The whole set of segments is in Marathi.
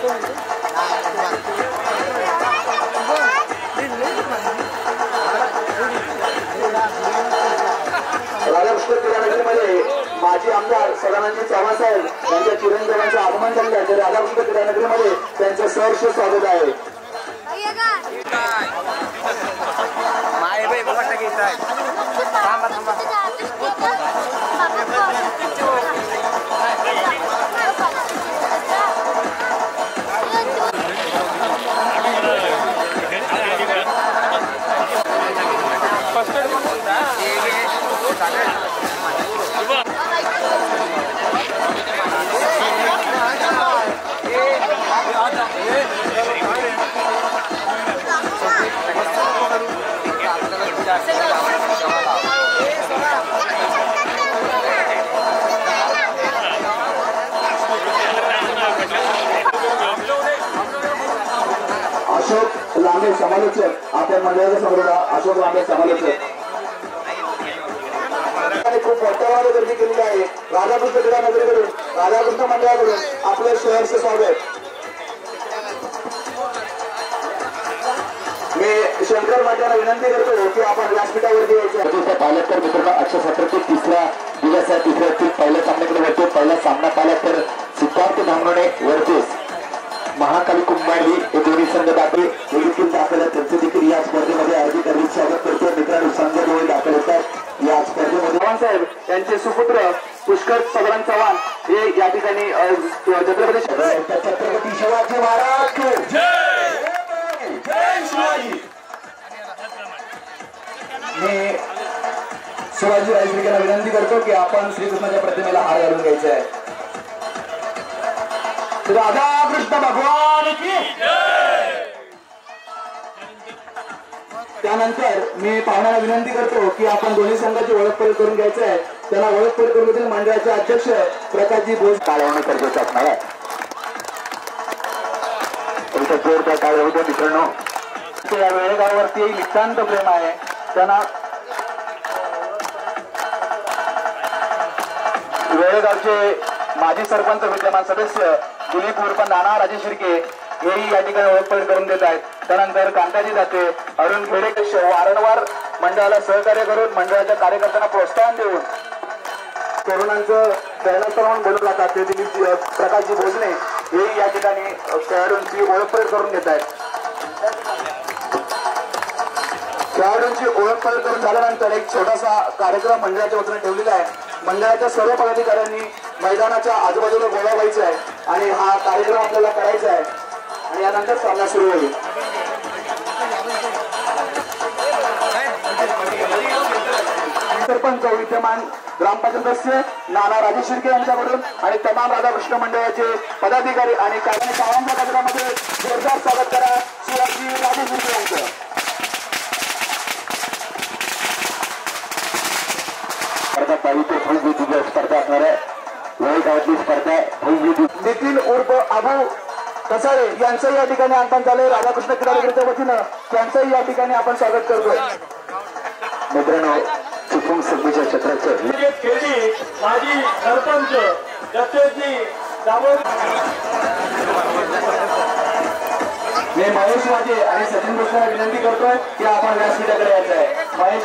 राधाकृष्ण क्रीडानगरीमध्ये माजी आमदार सदानंद चव्हाण साहेब यांच्या चिरंजीवांचं आगमन झालेलं आहे. राधाकृष्ण क्रीडानगरीमध्ये त्यांचं सहर्ष स्वागत आहे. अशोक लांबे समालोचक आपण मंडळाचा समोर अशोक लांबे समालोचक खूप मोठ्या गर्दी केलेली आहे. राधाकृष्ण क्रीडानगरीकडून राधाकृष्ण मंडळाकडून आपलं सहर्ष स्वागत. मी शंकर मात्यांना विनंती करतो की आपण व्यासपीठावरती यायचं. पाहिलं तर मित्रांनो 807 तिसरा दिवस आहे. तिसऱ्या पहिल्या सामन्याकडे वरतो. पहिला सामना पाहिला तर सिद्धार्थ धामणे वर्सेस महाकाली कुंभारली हे दोन्ही संघ दाखले देखील दाखल आहेत. त्यांचे देखील या स्पर्धेमध्ये हार्दिक स्वागत करतो. मित्रांनो संघ दोन्ही दाखल होतात या स्पर्धेमध्ये. चव्हाण साहेब यांचे सुपुत्र पुष्कर सगरान चव्हाण हे या ठिकाणी छत्रपती शिवाजी महाराज मी शिवाजी राजवीरांना विनंती करतो की आपण श्रीकृष्णाच्या प्रतिमेला हार घालून घ्यायचा आहे. राधा कृष्ण भगवान की त्यानंतर मी पाहुण्याला विनंती करतो की आपण दोन्ही संघाची ओळख करून घ्यायचं आहे. त्यांना ओळख करून देतील मंडळाचे अध्यक्ष प्रकाशजी बोस. काळवणी गरजेचं असणार आहे. जोरदार काळ होते मित्रांनो. या वेळेगावावरती नितांत प्रेम आहे. त्यांना वेळेगावचे माजी सरपंच विद्यमान सदस्य दिलीप उर्फ नाना राजे शिर्के हेही या ठिकाणी ओळखपट करून देत आहेत. त्यानंतर कांताजी जाते अरुण खेडेकश वारंवार मंडळाला सहकार्य करून मंडळाच्या कार्यकर्त्यांना प्रोत्साहन देऊन तरुणांचं प्रेरणास्थळ म्हणून बोलू लागतात ते दिलीप प्रकाशजी भोजने हेही या ठिकाणी खेळाडूंची ओळखपट करून घेत आहेत. खेळाडूंची ओळखपट करून झाल्यानंतर एक छोटासा कार्यक्रम मंडळाच्या वतीने ठेवलेला आहे. मंडळाच्या सर्व पदाधिकाऱ्यांनी मैदानाच्या आजूबाजूला गोळा व्हायचा आहे आणि हा कार्यक्रम आपल्याला करायचा आहे आणि यानंतर सामना सुरू होईल. सरपंच विद्यमान ग्रामपंचायत सदस्य नाना राजे शिर्के यांच्याकडून आणि तमाम राधाकृष्ण मंडळाचे पदाधिकारी आणि काळांच्या गजरामध्ये जोरदार स्वागत करा शिवाजी राजे शिर्के यांचं. स्पर्धा पाहिजे भूलभीतीची स्पर्धा असणार आहे. वेळगावातली स्पर्धा भूलभीती. नितीन उर्फ अबू कसाळे यांचं या ठिकाणी आगमन झालंय. राधाकृष्ण क्रीडानगरीच्या वतीनं त्यांचंही या ठिकाणी आपण स्वागत करतोय. मित्रांनो चिपळूण सभेच्या क्षेत्राचं माजी सरपंच दत्तजी मी महेश वाजे आणि सचिन कृष्णाला विनंती करतोय की आपण व्यासपीठाकडे यायचं आहे. महेश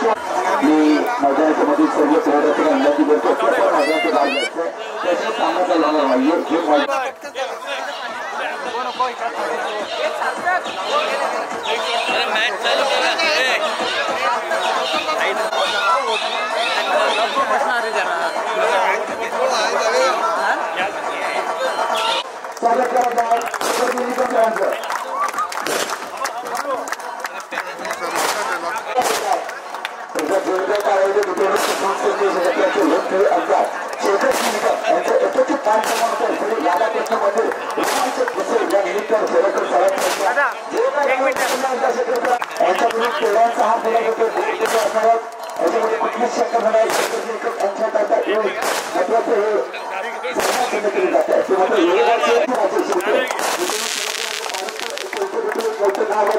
मी मैदानाच्या मधील सर्व खेळाडूंना विनंती करतो की आपण मैदानाचे भाग घ्यायचं त्याचा सामना चालवणार नाहीये. स्वागत करत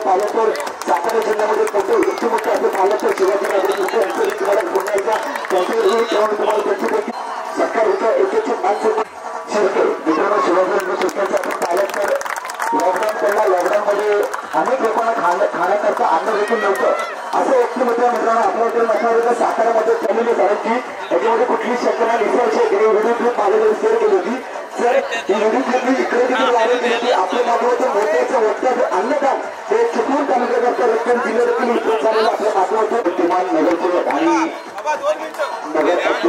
पालकपूर सातारा जिल्ह्यामध्ये मोठे मोठे असं पालकपूर शिवाजी सरकार होतं एक माणसं मित्रांनो शिवाजी आपण पालकपूर अनेक लोकांना खाण्याकरता अन्न देखील नव्हतं असं व्यक्तिमत्व मित्रांनो आपल्या मठावर साताऱ्यामध्ये फॅमिली झाली याच्यामध्ये कुठली शंका विसरायची व्हिडिओ क्लिप माझ्याकडे शेअर केली होती सर ही व्हिडिओ क्लिप इकडे देखील लावली की आपल्या माध्यमातून मोठ्याचं वक्तव्य अन्नदान हे चुकून तालुक्याकरता रक्कम जिल्हा देखील वितरण झालेलं आपल्या माध्यमातून विद्यमान नगरसेवक आणि नगर अध्यक्ष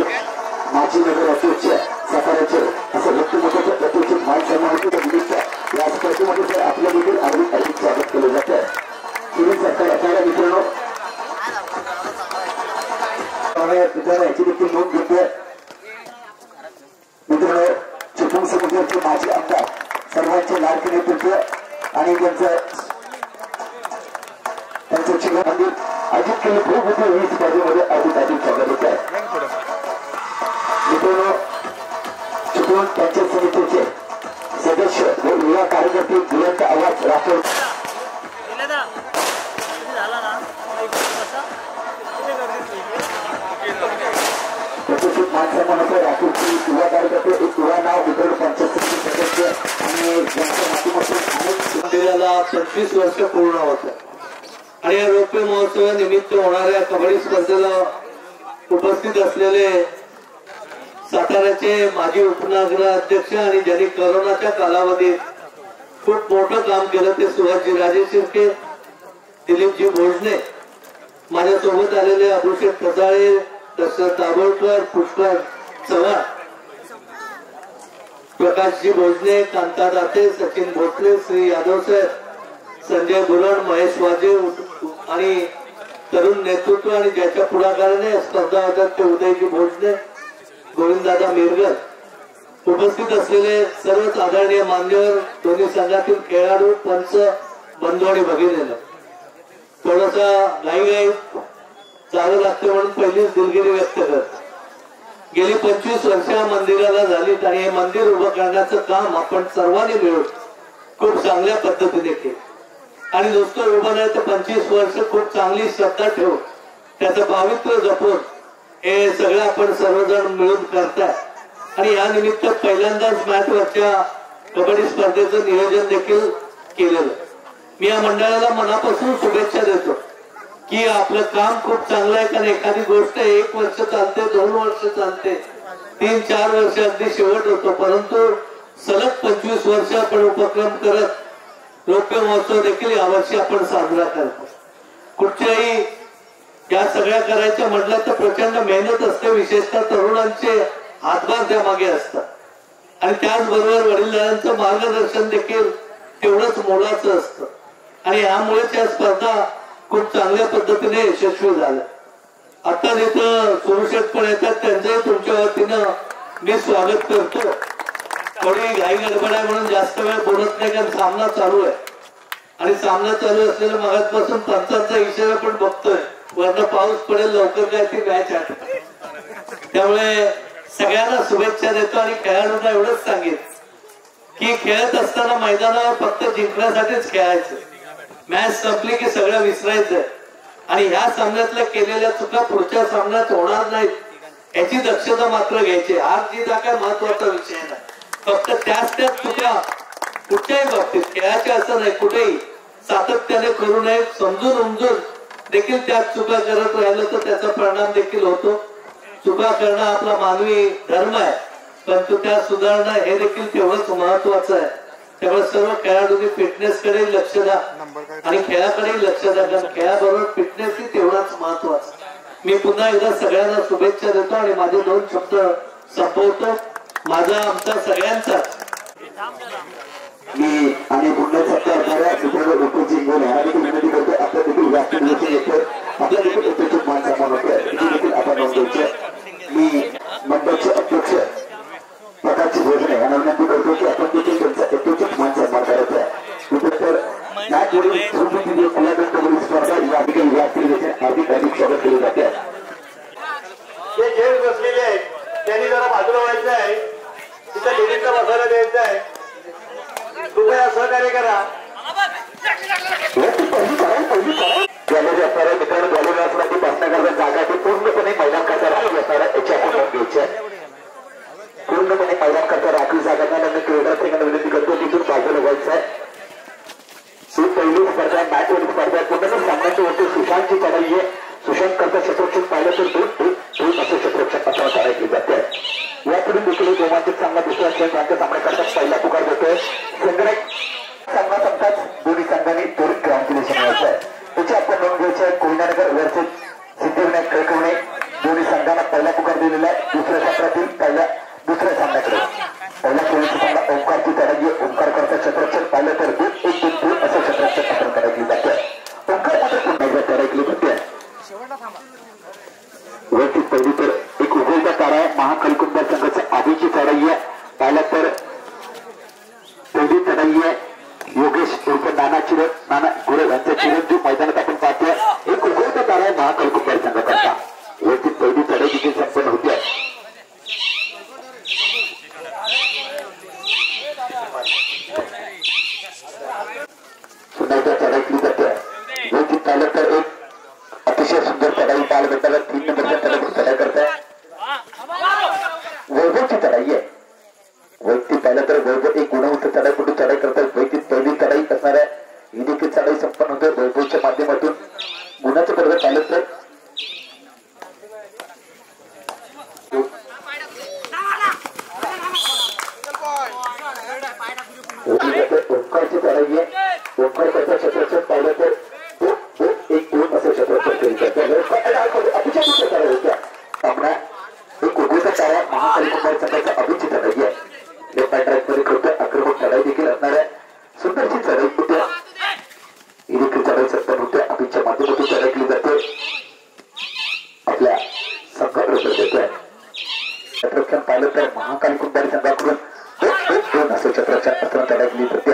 माजी नगर अध्यक्ष साताऱ्याचे असं व्यक्तिमत्वाचं प्रतिष्ठित मान सन्मान निमित्त या स्पर्धेमध्ये आपल्या देखील अधिक स्वागत केलं जातं सुनील सरकार आपल्याला मित्रांनो याची देखील नोंद घेतोय मित्रांनो चिपळूण समुद्राचे माजी आमदार सर्वांचे लाडके नेतृत्व आणि त्यांचं चिन्ह मंदिर अजित केली खूप होते ही स्पर्धेमध्ये अधिक स्वागत होत आहे मित्रांनो चिपळूण पंचायत समितीचे सदस्य व युवा कार्यकर्ते बुलंद आवाज राखून प्रतिष्ठित मानसन्मानाचे राखूनची युवा कार्यकर्ते एक युवा नाव वितरण पंचायत समिती सदस्य आणि त्यांच्या माध्यमातून अनेक 25 वर्ष पूर्ण होत आणि या रौप्य महोत्सवानिमित्त होणाऱ्या कबड्डी स्पर्धेला उपस्थित असलेले साताऱ्याचे माजी उपनगर अध्यक्ष आणि ज्यांनी कोरोनाच्या कालावधीत खूप मोठं काम केलं ते सुभाषजी राजे शिर्के दिलीपजी भोजने माझ्यासोबत आलेले अभिषेक खजाळे दशरथ दाभोळकर पुष्कर चव्हाण प्रकाशजी भोजने कांता दाते सचिन भोसले श्री यादव साहेब संजय बुरण महेश वाजे आणि तरुण नेतृत्व आणि ज्याच्या पुढाकाराने स्पर्धा होतात ते उदयजी भोजने गोविंददादा मिरगर उपस्थित असलेले सर्वच आदरणीय मान्यवर दोन्ही संघातील खेळाडू पंच बंधू आणि भगिनींनो थोडासा घाईघाईत जावं लागतं म्हणून पहिलीच दिलगिरी व्यक्त करत गेली 25 वर्ष या मंदिराला झालीत आणि हे मंदिर उभं करण्याचं काम आपण सर्वांनी मिळून खूप चांगल्या पद्धतीने केलं आणि नुसतं उभं नाही तर 25 वर्ष खूप चांगली श्रद्धा ठेवून त्याचं पावित्र्य जपून हे सगळं आपण सर्वजण मिळून करताय आणि या निमित्त पहिल्यांदाच मॅचवरच्या कबड्डी स्पर्धेचं नियोजन देखील केलेलं मी या मंडळाला मनापासून शुभेच्छा देतो की आपलं काम खूप चांगलं आहे कारण एखादी गोष्ट 1 वर्ष चालते 2 वर्ष चालते 3-4 वर्ष अगदी शेवट होतो परंतु सलग 25 वर्ष आपण उपक्रम करत रौप्य महोत्सव देखील यावर्षी आपण साजरा करतो कुठच्याही या सगळ्या करायच्या म्हटलं तर प्रचंड मेहनत असते विशेषतः तरुणांचे हातभार त्यामागे असतात आणि त्याचबरोबर वडीलधाऱ्यांचं मार्गदर्शन देखील तेवढंच मोलाचं असतं आणि यामुळे त्या स्पर्धा खूप चांगल्या पद्धतीने यशस्वी झाल्या आता जिथं सुरुशेत पण येतात त्यांचंही तुमच्या वतीनं मी स्वागत करतो थोडी घाई गडबड आहे म्हणून जास्त वेळ बोलत नाही कारण सामना चालू आहे आणि सामना चालू असलेल्या मगाचपासून पंचांचा इशारा पण बघतोय वरनं पाऊस पडेल लवकर काय ती मॅच आहे त्यामुळे सगळ्यांना शुभेच्छा देतो आणि खेळाडूंना एवढंच सांगेन की खेळत असताना मैदानावर फक्त जिंकण्यासाठीच खेळायचं मॅच संपली की सगळं विसरायचं आणि ह्या सामन्यातल्या केलेल्या चुका पुढच्या सामन्यात होणार नाहीत याची दक्षता मात्र घ्यायची हार जीत हा काय महत्वाचा विषय नाही फक्त त्याच चुका कुठच्याही बाबतीत खेळाच्या असं नाही कुठेही सातत्याने करू नये समजून उमजून देखील त्याच चुका करत राहिलं तर त्याचा परिणाम देखील होतो चुका करणं आपला मानवी धर्म आहे परंतु त्या सुधारणा हे देखील तेवढंच महत्वाचं आहे त्यामुळे सर्व खेळाडूंनी फिटनेस कडे लक्ष द्या आणि खेळाकडे लक्ष द्या कारण खेळाबरोबर फिटनेस ही तेवढाच महत्वाचं मी पुन्हा एकदा सगळ्यांना शुभेच्छा देतो आणि माझे 2 शब्द संपवतो माझा आमचा सगळ्यांचा मी आणि पुन्हा सत्कार करा मित्रांनो लोकांची विनंती करतो आपल्या देखील व्यासपीठ येतो आपल्या देखील उपस्थित माणसांना देखील आपण नोंद द्यायचं मी मंडळाचे अध्यक्ष प्रकाशजी भोजने यांना विनंती करतो की आपण देखील त्यांचा यथोचित मान सन्मान करायचा आहे तर मॅचवरील टुर्नामेंट स्पर्धा या ठिकाणी व्यासपीठ अधिक स्वागत केले जाते जे जेल बसलेले आहेत त्यांनी जरा बाजूला व्हायचं आहे तिथं लेडीजला बसायला द्यायचं आहे कृपया सहकार्य करा मित्रांनो गॅलरीसाठी बसण्याकरता जागा ती पूर्णपणे मैदान करता राखीव असणार याची आपण नोंद घ्यायची आहे पूर्णपणे मैदान करता राखीव जागा क्रीडा विनंती करतो तिथून बाजूला व्हायचं आहे ही पहिली स्पर्धा मॅच वरील स्पर्धा पूर्ण सामन्याचे होते सुशांतची चढाई आहे. सुशांत करता क्षेत्ररक्षण पाहिलं तर दोन असे क्षेत्ररक्षण असं चढाई केली जाते. यापुढे देखील रोमांचिक सामना दुसऱ्या खेळ राज्य सामना करतात. पहिला पुकार देतोय संगणक सामना संपताच दोन्ही संघांनी त्वरित ग्राउंड मिळायचं आहे. त्याची आपण नोंद घ्यायची आहे. कोयनानगर वरचे सिद्धिविनायक कळकवणे दोन्ही संघांना पहिला पुकार दिलेला आहे. दुसऱ्या सत्रातील दुसऱ्या सामन्याकडे पहिला खेळाचा सामना ओंकारची चढाई आहे. ओंकार करता क्षेत्ररक्षण पाहिलं तर 2-1-2 असं क्षेत्ररक्षण पत्र करायची जाते. ओंकार मात्र पुन्हा एकदा चढाई जाते. वरती पहिली तर एक उघडता तारा आहे. महाकलकुंभार संघाचं आधीची चढाई आहे. पाहिलं तर पहिली चढाई आहे. योगेश उर्फ नाना गुरे यांचा चिरंजीव मैदानात आपण पाहतोय. एक उघडता तारा आहे महाकलकुंभार संघाकरता. वरती पहिली चढाई देखील संपन्न होते. पुन्हा एकदा चढाई केली जाते. वरती पाहिलं तर एक अतिशय सुंदर चढाई पाहायला भेटायला 3 नंबरच्या चढाई चढाई करताय. वैभवची चढाई आहे. वैयक्तिक पाहिलं तर वैभव एक गुणवंत चढाई कुठे चढाई करतात. वैयक्तिक पहिली चढाई असणार आहे. ही देखील चढाई संपन्न होते. वैभवच्या माध्यमातून गुणाचं पडवं पाहिलं तर ओंकारची चढाई आहे. ओंकार त्याच्या क्षेत्राचं पाहिलं तर 2-1-2 असं क्षेत्राचं अतिशय सुंदर चढाई होत्या. सामना एक उघडता तारा महाकलकुंभार संघाचा अभिची चढाई आहे. लेफ्ट हँड राईट मध्ये करतोय. आक्रमक चढाई देखील असणार आहे. सुंदरची चढाई होत्या. ही देखील चढाई संपन्न होते. अभिच्या माध्यमातून चढाई केली जाते. आपल्या संघाबरोबर देतोय. क्षेत्ररक्षण पाहिलं तर महाकलकुंभार संघाकडून 2-2 असं क्षेत्ररक्षण असताना चढाई केली जाते.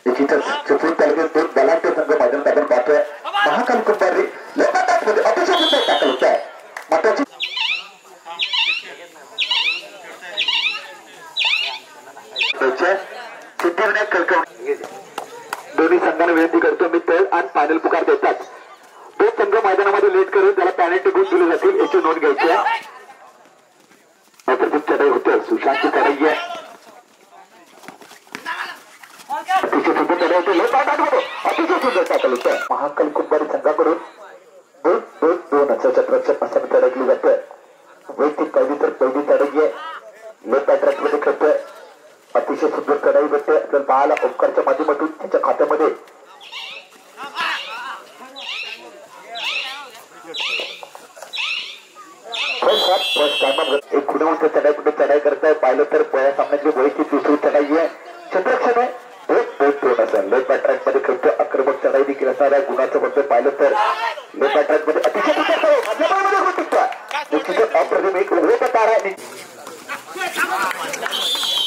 निश्चितच चिपळूण तालुक्यात 2 बलाढ्य संघ मैदानात आपण पाहतोय. महाकलकुंभार मध्ये अतिशय सुंदर टाकल होत आहे. महत्वाची सिद्धिविनायक कळकवणे दोन्ही संघांना विनंती करतो. मी तळ आणि फायनल पुकार देतात. 2 संघ मैदानामध्ये लेट करून त्याला पॅनेल्टी गुण दिले जातील याची नोंद घ्यायची आहे. चढाई होते. सुशांतची चढाई आहे. अतिशय सुंदर चढाई होते. अतिशय सुंदर टाकल होत आहे. महाकलकुंभारी संघाकडून 2-2 असं क्षेत्ररक्षण असताना चढाई केली जाते. वैयक्तिक पहिली तर पहिली चढाई आहे. लेफ्ट हँड राईट मध्ये करतोय. अतिशय सुंदर चढाई भेटते. आपल्याला पाहायला ओंकारच्या माध्यमातून त्याच्या खात्यामध्ये एक गुणवंत चढाई कुठे चढाई करताय. पाहिलं तर पहिल्या सामन्याची वैयक्तिक दुसरी चढाई आहे. क्षेत्ररक्षण आहे. 2-2 असं लेफ्ट हँड राईट मध्ये करतोय. आक्रमक चढाई देखील असणार आहे. गुणाचं बद्दल पाहिलं तर लेफ्ट हँड राईट मध्ये अतिशय अप्रतिम एक उघडता तारा आहे.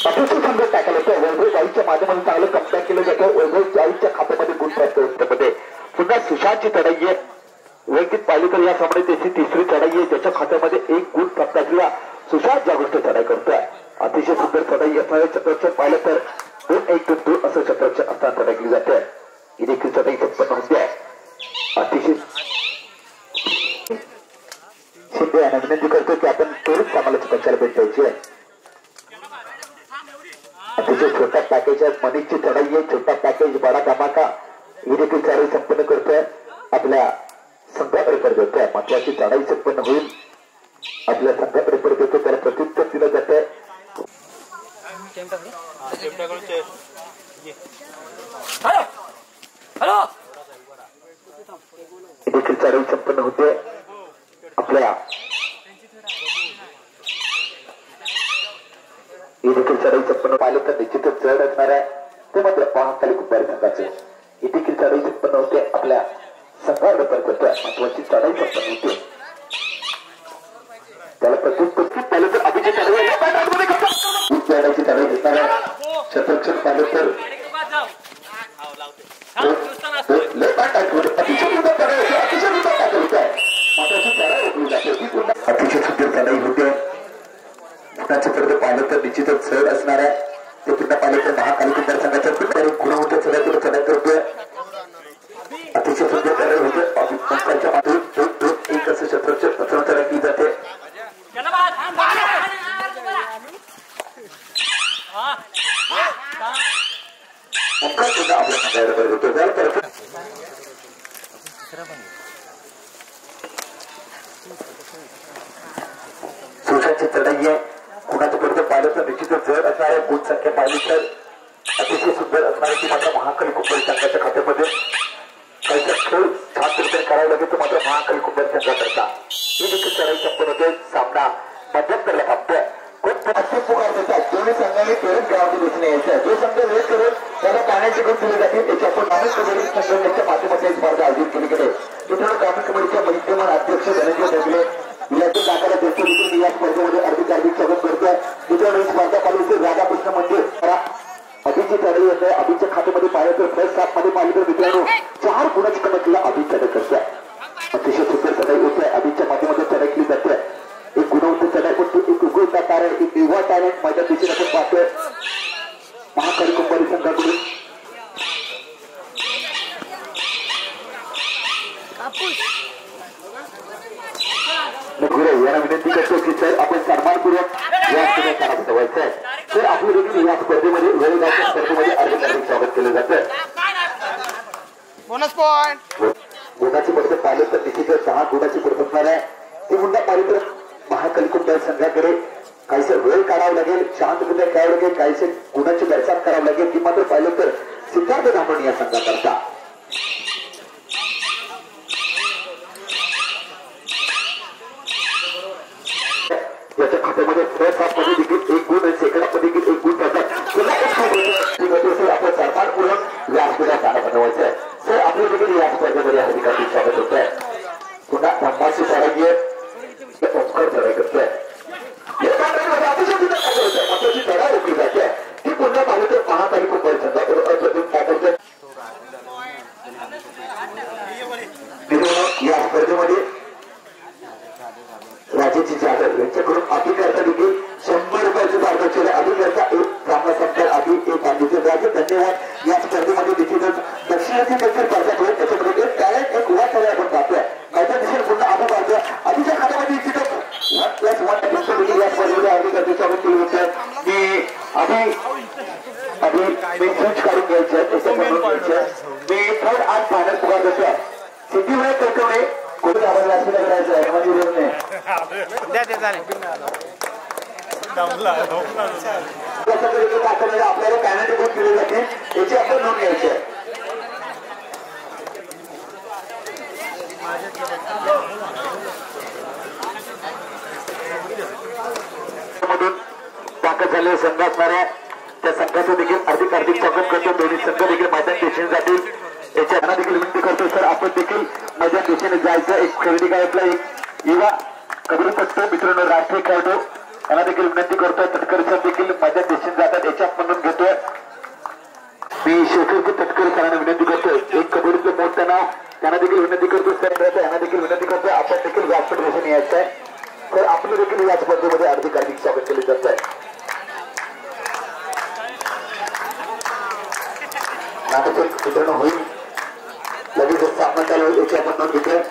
अतिशय सुंदर टाकलं होतं. वैभव जाईच्या माध्यमातून चांगलं कमबॅक केलं जातं. वैभव जाईच्या खात्यामध्ये गुण प्राप्त पुन्हा सुशांतची चढाई आहे. वैयक्तिक पाहिली तर या सामन्यात त्याची तिसरी चढाई आहे. त्याच्या खात्यामध्ये 1 गुण प्राप्त असलेला सुशांत ज्या गोष्ट चढाई करतोय. अतिशय सुंदर चढाई असणारे क्षेत्ररक्षण पाहिलं तर 2-1-2 असं क्षेत्ररक्षण असताना चढाई केली जाते. ही देखील चढाई संपन्न होते आहे. अतिशय शिंदे यांना विनंती करतो की आपण त्वरित आम्हाला पंचाला भेट द्यायची आहे. अतिशय छोटा पॅकेज आहे. मनीषची चढाई आहे. छोटा पॅकेज बडा धमाका ही देखील चढाई संपन्न करतोय. आपल्या संघाकडे परत येतोय. महत्वाची चढाई संपन्न होईल. आपल्या संघाकडे परत येतो. त्याला प्रत्युत्तर दिलं जात आहे. देखील चढाई संपन्न होते. आपल्या ही देखील चढाई संपन्न पाहिलं तर निश्चितच चढ असणार आहे. ते मात्र महाकलकुंभारी संघाचे ही देखील चढाई संपन्न होते. आपल्या संघाकडे परत येतोय. महत्वाची चढाई संपन्न होते. त्याला प्रत्युत्तर पाहिलं तर अभिजित चढाईची चढाई दिसणार आहे. क्षेत्ररक्षण पाहिलं तर अतिशय सुंदर चढाई होते. अतिशय सुंदर टाकल होत आहे. महत्वाची चढाई उठली जाते. अतिशय सुंदर चढाई होते. पुण्याच्या परत पाहिलं तर निश्चितच चढ असणार आहे. ते पुन्हा पाहिलं तर महाकलकुंभार संघाच्या गुणवंत चढाई चढाई करतोय. अतिशय सुंदर चढाई होते. ओंकारच्या माध्यमातून 2-1 असं क्षेत्ररक्षण चढाई केली जाते. पुन्हा आपल्या संघाबरोबर होतो तर सुशांतची चढाई आहे. कुणाचं पडतं पाहिलं तर निश्चितच जड असणार आहे. गुण संख्या पाहिली तर अतिशय सुंदर असणार आहे ती मात्र महाकाली कुंभारी संघाच्या खात्यामध्ये काही खेळ छान प्रकारे करावं लागेल. तो मात्र महाकाली कुंभारी संघाकरता ही देखील चढाई संपन्न होते. सामना मध्यंतरला थांबतोय. अशी पुकार देतात दोन्ही संघाने प्रेरित गावाच्या दिशेने यायचं आहे. जो संघ वेळ करून त्याला पाण्याचे गुण दिले जातील त्याच्या आपण ग्रामीण कबड्डी संघटनेच्या माध्यमातून स्पर्धा आयोजित केली गेली. मित्रांनो ग्रामीण कबड्डीच्या विद्यमान अध्यक्ष धनंजय ढगले याचे दाखला देतो देखील या स्पर्धेमध्ये अधिक स्वागत करतोय. मित्रांनो ही स्पर्धा चालू होती राधाकृष्ण मंदिर अभिची चढाई येत आहे. अभिच्या खात्यामध्ये पाहिलं तर फर्स्ट हाफ मध्ये पाहिलं तर मित्रांनो 4 गुणाची कमतला अभि चढाई करतोय. अतिशय सुंदर चढाई होत आहे. अभिच्या माध्यमातून चढाई केली जाते. एक गुणवंत चढाई पण ती एक उगवता तार आहे. एक युवा टॅलेंट माझ्या दिशेने आपण पाहतोय महाकाली कुंभारी संघाकडून. यांना विनंती करतो की सर आपण सन्मानपूर्वक या स्पर्धेत ठेवायचं आहे. तर आपलं देखील या स्पर्धेमध्ये वेळेगावच्या स्पर्धेमध्ये अधिक स्वागत केलं जातं. बोनस पॉइंट गुणाची पद्धत पाहिलं तर निश्चितच 6 गुणाची पद्धत असणार आहे. ते पुन्हा पाहिलं तर महाकाली कुंभारी संघाकडे काहीसे वेळ काढावं लागेल. शांतपणे खेळावं लागेल. काहीसे गुणाची दर्शन करावं लागेल. ती मात्र पाहिलं तर सिद्धार्थ धामण या संघाकरता याच्या खात्यामध्ये फर्स्ट हाफ मध्ये देखील 1 गुण आणि सेकंड हाफ मध्ये देखील 1 गुण करतात. आपण सन्मानपूर्वक या स्पर्धेत जाणं बनवायचं आहे. सर आपल्या देखील या स्पर्धेमध्ये अधिकाधिक स्वागत होत आहे. पुन्हा धम्माची चढाई आहे. ओंकार चढाई करतोय. महत्वाची चढाई रोखली जाते ती पुन्हा पाहिलं तर महाकाली कुंभारी संघाकडून या स्पर्धेमध्ये राजेची जाधव यांच्याकडून अधिकारता देखील 100 रुपयाचं पारदर्शक अधिकारता एक सामना संपतात. आधी एक गांधीचे राजे धन्यवाद. या स्पर्धेमध्ये देखील दक्षिणाची देखील स्पर्धा होईल. त्याच्यामध्ये एक टॅलेंट एक उभा टॅलेंट आपण पाहतोय. माझ्या दिशेने पुन्हा आपण पाहतोय आधीच्या खात्यामध्ये इच्छित 1+1 या स्पर्धेमध्ये अधिकारते स्वागत केलं होतं. मी आधी मी स्विच काढून घ्यायचं त्याच्यामधून घ्यायचं. मी थर्ड आज फायनल पुकार देतोय. सिद्धिविनायक कळकवणे कुठे आपण व्यासपीठात करायचं आहे म्हणजे आपल्याला पॅनल बुक केले जाते याची आपण नोंद घ्यायची आहे. मधून ताकद झालेले संघ असणाऱ्या त्या संघाचं देखील अधिक स्वागत करतो. दोन्ही संघ देखील मैदान दिशेने जातील याच्या देखील विनंती करतो. सर आपण देखील मैदान दिशेने जायचं. एक खरेदी गावातला एक युवा कबड्डीपटू मित्रांनो राष्ट्रीय खेळाडू यांना देखील विनंती करतोय. तटकरे सर देखील मैदान दिशेने जातात याच्या म्हणून घेतोय. मी शेखरजी तटकरे सरांना विनंती करतोय. एक कबड्डीचं मोठं नाव त्यांना देखील विनंती करतो. सर यांना देखील विनंती करतोय आपण देखील व्यासपीठ दिशेने यायचं आहे. तर आपलं देखील या स्पर्धेमध्ये अधिक स्वागत केले जात आहे. नाटक मित्रांनो होईल लगेच सामना चालू होईल याची आपण नोंद घेतोय.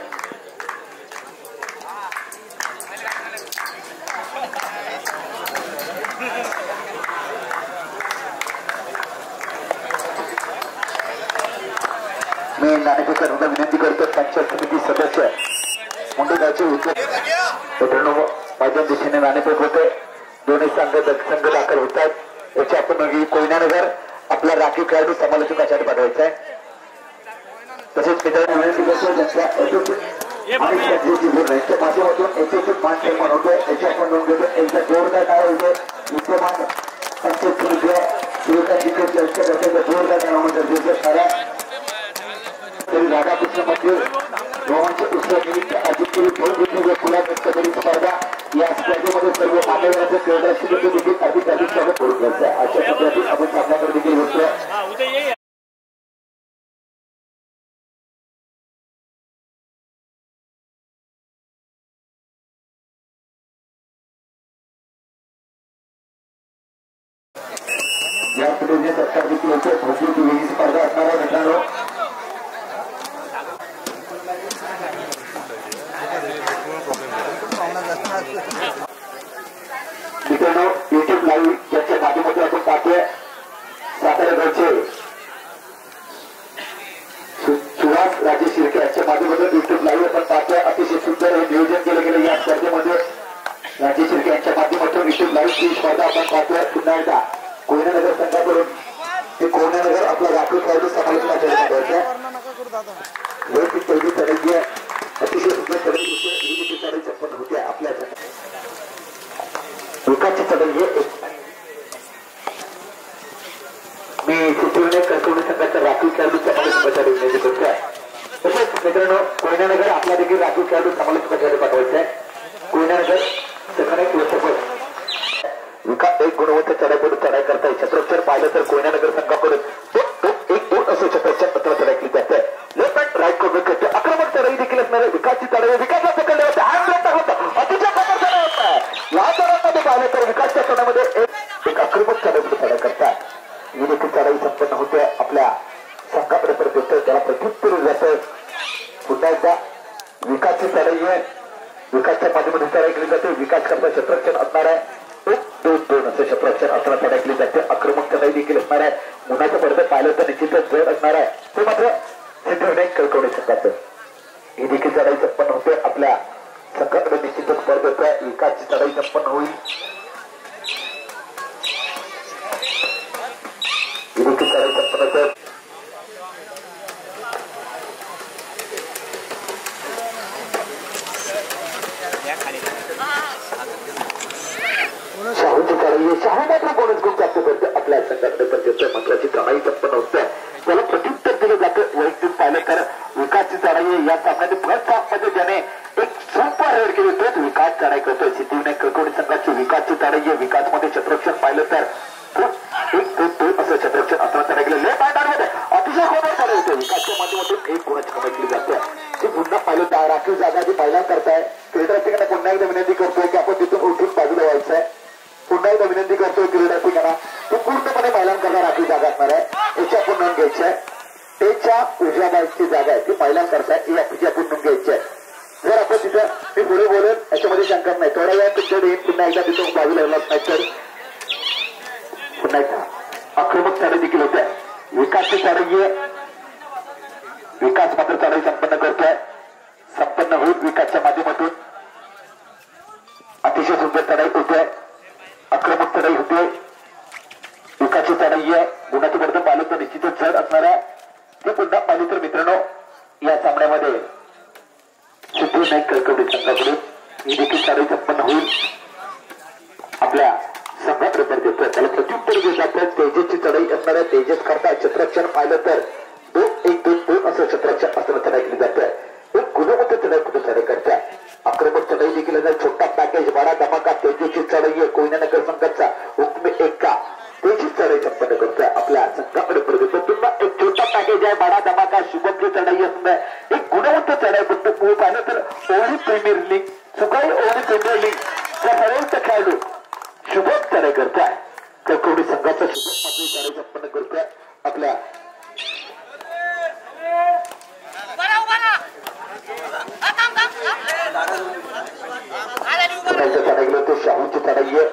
मी नाटककारांना विनंती करतो. पंचायत समिती सदस्य मुंडेगावचे मित्रांनो माझ्या दिशेने नाणेफेक होते. दोन्ही संघ दाखल होत आहेत. याची आपण कोयनानगर आपला राखीव खेळाडू समालोचकासाठी पाठवायचा आहे. तसेच मित्रांनो विनंती करतो त्यांच्या माध्यमातून एक मान निर्माण होतोय याची आपण नोंद घेतो. एकदा जोरदार काय होतोय विद्यमान पंचायत समिती जोरदार नावामध्ये गरजेचं असणाऱ्या तरी राधाकृष्ण मंदिर रोहांच्या उत्सवानिमित्त अधिकृत भरपूर खुला कबड्डी स्पर्धा या स्पर्धेमध्ये सर्व मान्यवरांचं क्रीडाशी देखील अधिक स्वागत करून घ्यायचं आहे. अशा पद्धतीने आपण सामन्याकडे देखील होतोय. या स्पर्धेचे सरकार देखील होते. भरपूर वेगळी स्पर्धा असणार आहे मित्रांनो. मित्रांनो युट्यूब लाईव्ह याच्या माध्यमातून आपण पाहतोय साताऱ्याचे राखीव खेळाडू समालोचना चढाई पहिली चढाई आहे अतिशय सुंदर चढाई होते चढाई संपन्न होते आपल्या विकासची चढाई आहे मी चित्रणे कळकवणी संघाच्या राखीव खेळाडू समालोचना चढाई विनंती करतो आहे तसेच मित्रांनो कोयनानगर आपला देखील राखीव खेळाडू समालोचना चढाई पाठवायचा आहे कोयनानगर सेकंड वर्षभर विकास एक गुणवत्ता चढाईकडून चढाई करताय छत्रक्षर पाहिलं तर कोयनानगर संघाकडून 1-2 असं छत्रक्षर पत्र चढाई केली जाते लेफ्ट अँड राईट करून करते आक्रमक चढाई देखील असणारे विकासची चढाई विकासला पकडले होते अतिशय प्रकार चढाई होत आहे या चढाईमध्ये पाहिलं तर विकासच्या चढाईमध्ये एक आक्रमक चढाईकडून चढाई करतात ही देखील चढाई संपन्न होते आपल्या संघाकडे परत येतोय त्याला प्रत्युत्तर जातोय पुन्हा एकदा विकासची चढाई आहे विकासच्या माध्यमातून चढाई केली जाते विकास करता छत्रक्षण असणार आहे 1-2 असं छत्रक्षण असताना चढाई केली जाते आक्रमक चढाई देखील असणार आहे मुलाचं पडदं पाहिलं तर निश्चितच जड असणार आहे ते मात्र सिद्धविनाय कळकवणे संघाचं ही देखील चढाई संपन्न होते आपल्या संघाकडे निश्चितच पडत येतोय विकासची चढाई संपन्न होईल ही देखील चढाई संपन्न होते शाहूची चढाई शाहू मात्र बोनस गुण प्राप्त करते आपल्या संघाकडे पर्यंत महत्वाची चढाई संपन्न होते त्याला प्रत्युत्तर दिलं जातं वैयक्तिक पाहिलं तर विकासची चढाई या सामन्यात फर्स्ट हाफमध्ये ज्याने एक सुपर रेड केली तोच विकास चढाई करतोय सिद्धिविनायक कळकवणी संघाची विकासची चढाई आहे विकासमध्ये छत्रक्षण पाहिलं तर 1-2 असं छत्रक्षण असताना चढाई केलं लेफ्ट हँडमध्ये अतिशय खोबर चढाई होते विकासच्या माध्यमातून 1 गुणाची कमाई केली जाते ती पुन्हा पाहिलं तर राखीव जागा जी पाहिला करताय क्रीडार्थीकडे पुन्हा एकदा विनंती करतोय की आपण तिथून उठून बाजूला व्हायचं आहे पुन्हा एकदा विनंती करतोय क्रीडार्थीकांना ती पूर्णपणे महिलांकरता राखीव जागा असणार आहे याची आपण नोंद घ्यायची आहे त्याच्या उजव्या बाजूची जागा आहे ती महिलांकरता ही आपली आपण नोंद घ्यायची आहे जर आपण तिथं मी पुढे बोलेल याच्यामध्ये शंका नाही थोड्या वेळात तुमच्याकडे येईल पुन्हा एकदा तिथून बाजूला येणार नाही तर पुन्हा एकदा आक्रमक चढाई देखील होत आहे विकासची चढाई आहे विकास मात्र चढाई संपन्न करतोय संपन्न होईल विकासच्या माध्यमातून अतिशय सुंदर चढाई होते आक्रमक चढाई होते विकासची चढाई आहे गुणाचं वर्धन पाहिलं तर निश्चितच जड असणार आहे ते पुन्हा पाहिलं तर मित्रांनो या सामन्यामध्ये सिद्धिविनायक कळकवणी संघाकडून ही देखील चढाई संपन्न होईल आपल्या संघाकडे परत येतोय त्याला प्रत्युत्तर दिलं जातं तेजसची चढाई असणार आहे तेजस करता छत्रक्षण पाहिलं तर 2-1-2 असं छत्रक्षण असताना चढाई केली जाते एक गुणवत्ता चढाई कुठे चढाई करताय आक्रमक चढाई देखील छोटा पॅकेज बडा धमाका तेजसची चढाई आहे कोयनानगर संघाचा हुकमे एका तेजस चढाई संपन्न करतोय आपल्या संघाकडे परत येतो पुन्हा एक छोटा पॅकेज आहे बडा धमाका शुभमची चढाई असणार एक गुणवत्ता चढाई बघतो पाहिलं तर ओली प्रीमियर लीग सुकाई ओली प्रीमियर लीग चा सर्वोच्च खेळाडू शुभम चढाई करताय कळकवणी संघाचा शुभम मात्र चढाई संपन्न करतोय आपल्या चढाई तो शाहूची चढाई आहे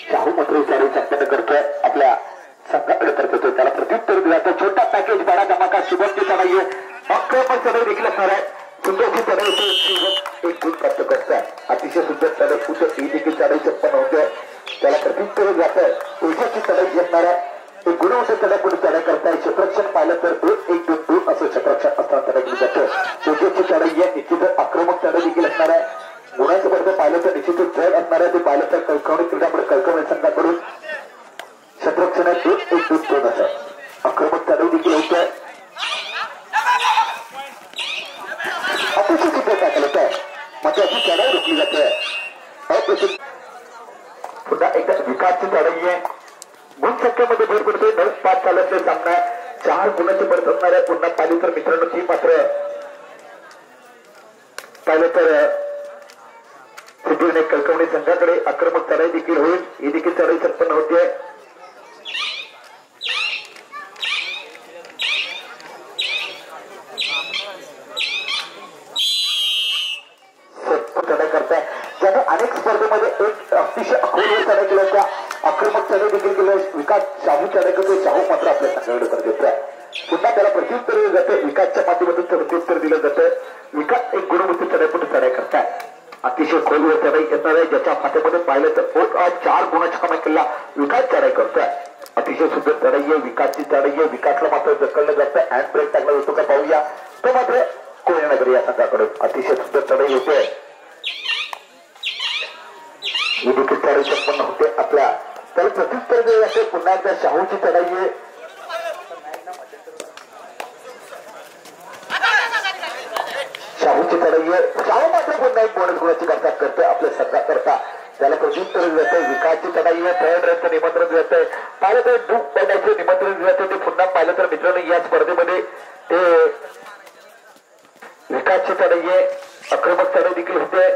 शाहू मात्र चढाई संपन्न करतोय आपल्या संघाकडे परत येतोय त्याला प्रत्युत्तर दिलं जातं छोटा पॅकेज बडा धमाका शुभमची चढाई आहे आक्रमक चढाई देखील असणार आहे सुंदरची चढाई होते शुभम 1 गुण प्राप्त करताय अतिशय सुंदर चढाई होते ही देखील चढाई संपन्न होते त्याला प्रत्युत्तर जातंय तेजसची चढाई असणार आहे एक गुणवत्ता चढाई पुढे चढाई करताय छत्रक्षण पाहिलं तर 2-1-2 असं छत्रक्षण असताना चढाई केली जातं तेजसची चढाई आहे निश्चितच आक्रमक चढाई देखील असणार आहे गुणाचं वर्धन पाहिलं तर निश्चितच जड असणार आहे ते पाहिलं तर कळकवणी क्रीडापुढे कळकवणी संघाकडून छत्रक्षणात 2-1-2 असं आक्रमक चढाई देखील होत आहे अतिशय सुंदर टाकलं होत आहे मात्र अशी चढाई रोखली जाते पुन्हा एकदा विकासची चढाई आहे गुण संख्येमध्ये भर पडतोय 9-5 चालत सामना 4 गुणाचे परत असणार आहे पुन्हा पाहिलं तर मित्रांनो ती मात्र पाहिलं तर सिद्धिविनायक कळकवणी संघाकडे आक्रमक चढाई देखील होईल ही देखील चढाई संपन्न होते चढाई करताय ज्याने अनेक स्पर्धेमध्ये एक अतिशय अखोलवर चढाई केल्या होत्या आक्रमक चढाई देखील केलं विकास शाहू चढाई करतो शाहू मात्र आपल्या संघाकडे करत येतोय पुन्हा त्याला प्रत्युत्तर दिलं जातं विकासच्या माध्यमातून प्रत्युत्तर दिलं जातं विकास एक गुणवत्ता चढाई पुढे चढाई करताय अतिशय खोलवर चढाई येणार आहे ज्याच्या खात्यामध्ये पाहिलं तर 4 गुणाच्या कमाई केला विकास चढाई करतोय अतिशय सुंदर चढाई आहे, विकासची चढाई आहे. विकासला मात्र ढकललं जातं. हँड ब्रेक टाकला जातो का पाहूया. तो मात्र कोयनानगर या संघाकडून अतिशय सुंदर चढाई होते. ही देखील चढाई संपन्न होते. आपल्या त्याला प्रत्युत्तर जे असे पुन्हा एकदा शाहूची चढाई आहे. शाहूची चढाई आहे. शाहू मात्र पुन्हा एक बोनस गुणाची करता करते आपल्या संघाकरता. त्याला प्रत्युत्तर देत आहे. विकासची चढाई आहे. थर्ड रनचं निमंत्रण देत आहे. पाहिलं तर डूब पडण्याचे निमंत्रण देत आहे. ते पुन्हा पाहिलं तर मित्रांनो या स्पर्धेमध्ये ते विकासची चढाई आहे. आक्रमक चढाई देखील होते.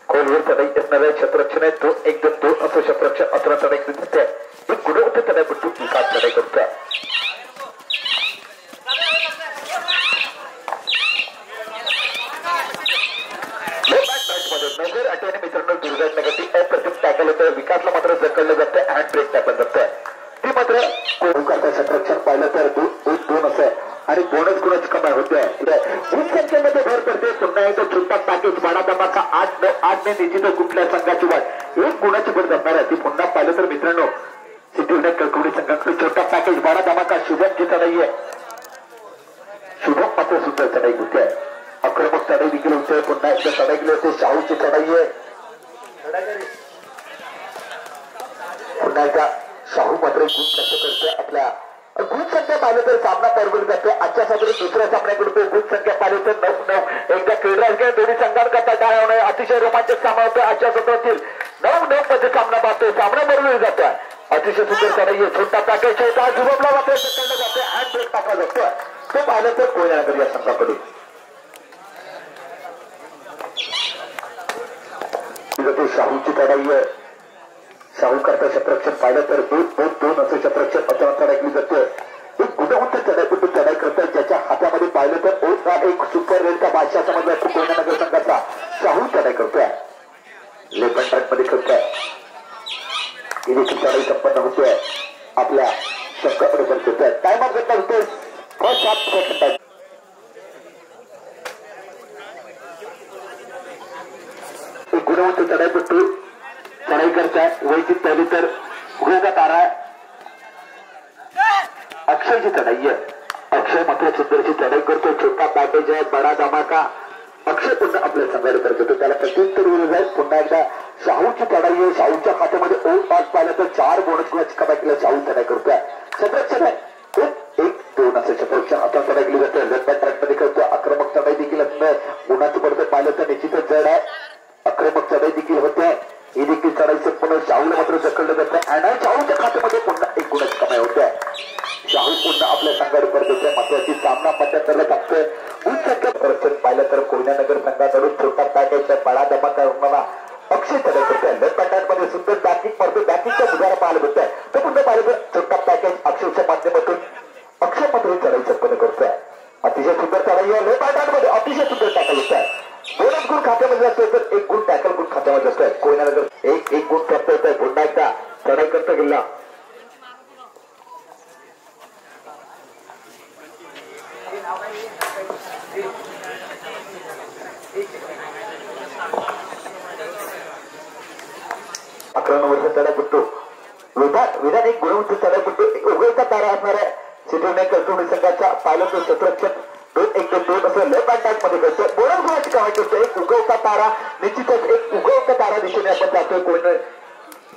खोलवर चढाई असणार आहे. क्षेत्ररक्षण आहे. 2-1-2 असं क्षेत्ररक्षण अथरा चढाई दिसते. एक गुणवत्ता चढाई पण विकास चढाई करतो. नजर अटेने मित्रांनो दुर्घटनेसाठी अप्रतिम टॅकल होतं. विकासला मात्र जखडलं जातं. हँड ब्रेक टाकलं जातं. ती मात्र क्षेत्ररक्षण पाहिलं तर 2-2 असं आणि बोनस गुणाची कमाई होते. गुण संख्येमध्ये भर पडते. पुन्हा एकदा छोटा पॅकेज बाडा धमाका 8-9 निश्चित कुठल्या संघाची वाट 1 गुणाची भर जाणार आहे. ती पुन्हा पाहिलं तर मित्रांनो सिद्धिविनायक कळकवडी संघाकडे छोटा पॅकेज बाडा धमाका शुभमची चढाई आहे. शुभम मात्र सुंदर चढाई होते. आक्रमक चढाई देखील होते. पुन्हा एकदा चढाई केली होते. शाहूची चढाई आहे. पुन्हा एकदा शाहू मात्र गुण कसे करते. आपल्या गुण संख्या पाहिलं तर सामना बरोबर जातो. आजच्या साजरे दुसऱ्या सामन्याकडे गुण संख्या पाहिली तर 9-9 एकदा क्रीडा दोन्ही संघांकरता टाळ्या होणे अतिशय रोमांचक सामना होतो. आजच्या सत्रातील 9-9 मध्ये सामना पाहतोय. सामना बरोबर जातोय. अतिशय सुंदर चढाई आहे. छोटा पॅकेज होता. जुबमला मात्र ढकललं जाते. हँड ब्रेक टाकला जातो. ते पाहिलं तर कोयनानगर या संघाकडून शाहूची चढाई आहे. शाहू करता क्षेत्ररक्षण पाहिलं तर 2-2 असं क्षेत्ररक्षण अचानक चढाई जाते. एक गुणवंत चढाईपटू चढाई करतात. ज्याच्या हातामध्ये पाहिलं तर एक सुपर रेडचा बादशाह समजला असतो कोयनानगर संघाचा. शाहू चढाई करतोय. लेफ्ट ट्रॅक मध्ये करतोय. ही देखील चढाई संपन्न होते. आपल्या संघाकडे करतोय. टाइम ऑफ घेतला होतोय. First half second time. Gunwant चढाईपटू चढाई करताय. वैचित पहिली तर उघडा तारा अक्षयची चढाई आहे. अक्षय मात्र सुंदरची चढाई करतो. छोटा पॅकेज आहे. बडा धमाका. अक्षय पुन्हा आपल्या संघाला करतो. त्याला प्रत्युत्तर दिलं जाईल. पुन्हा एकदा शाहूची चढाई आहे. शाहूच्या खात्यामध्ये 5 पाहिलं तर 4 बोनस गुणाची कमाई केली. शाहू चढाई करतोय. क्षेत्ररक्षण आहे. 1-2 असं क्षेत्ररक्षण आता चढाई केली जाते. लेफ्ट ट्रॅक मध्ये करतो. आक्रमक चढाई देखील असते. गुणाचं पडतं पाहिलं तर निश्चितच जड आहे. आक्रमक चढाई देखील होते. ही देखील चढाई संपूर्ण शाहूला मात्र ढकललं जातं आणि शाहूच्या खात्यामध्ये पुन्हा 1 गुणाची कमाई होते. शाहू पुन्हा आपल्या संघावर करतोय. महत्वाची सामना मध्यांतरला टाकतोय. गुण संख्या पाहिलं तर कोयनानगर संघाकडून छोटा पॅकेज बडा धमाका होणारा अक्षय चढाई करतोय. लेफ्ट मध्ये सुंदर बॅकिंग पडतो. बॅकिंगचा मुजारा पाहायला भेटतोय. तो पुन्हा पाहिलं तर छोटा पॅकेज अक्षयच्या माध्यमातून अक्षय मात्र चढाई संपन्न करतोय. अतिशय सुंदर चढाई आहे. लेफ्ट मध्ये अतिशय सुंदर टॅकल होतोय. बोनस गुण खात्यामध्ये असतोय तर 1 गुण टॅकल गुण खात्यामध्ये असतोय. कोयनानगर 1 गुण प्राप्त होत आहे. पुन्हा एकदा चढाई करता गेला. वर्ष चढाईपट्टू विधान एक गुणवंत चढाईपट्टू उघडता तारा असणार आहे. सिद्धिविनायक कळकवडी संघाचा पाहिलं तो क्षेत्ररक्षण 2-1-2 असं लेफ्ट हँड मध्ये करतोय. बोनस गुणाची कमाई करतोय. एक उगवता तारा निश्चितच एक उगवता तारा दिशेने आपण जातोय. कोयना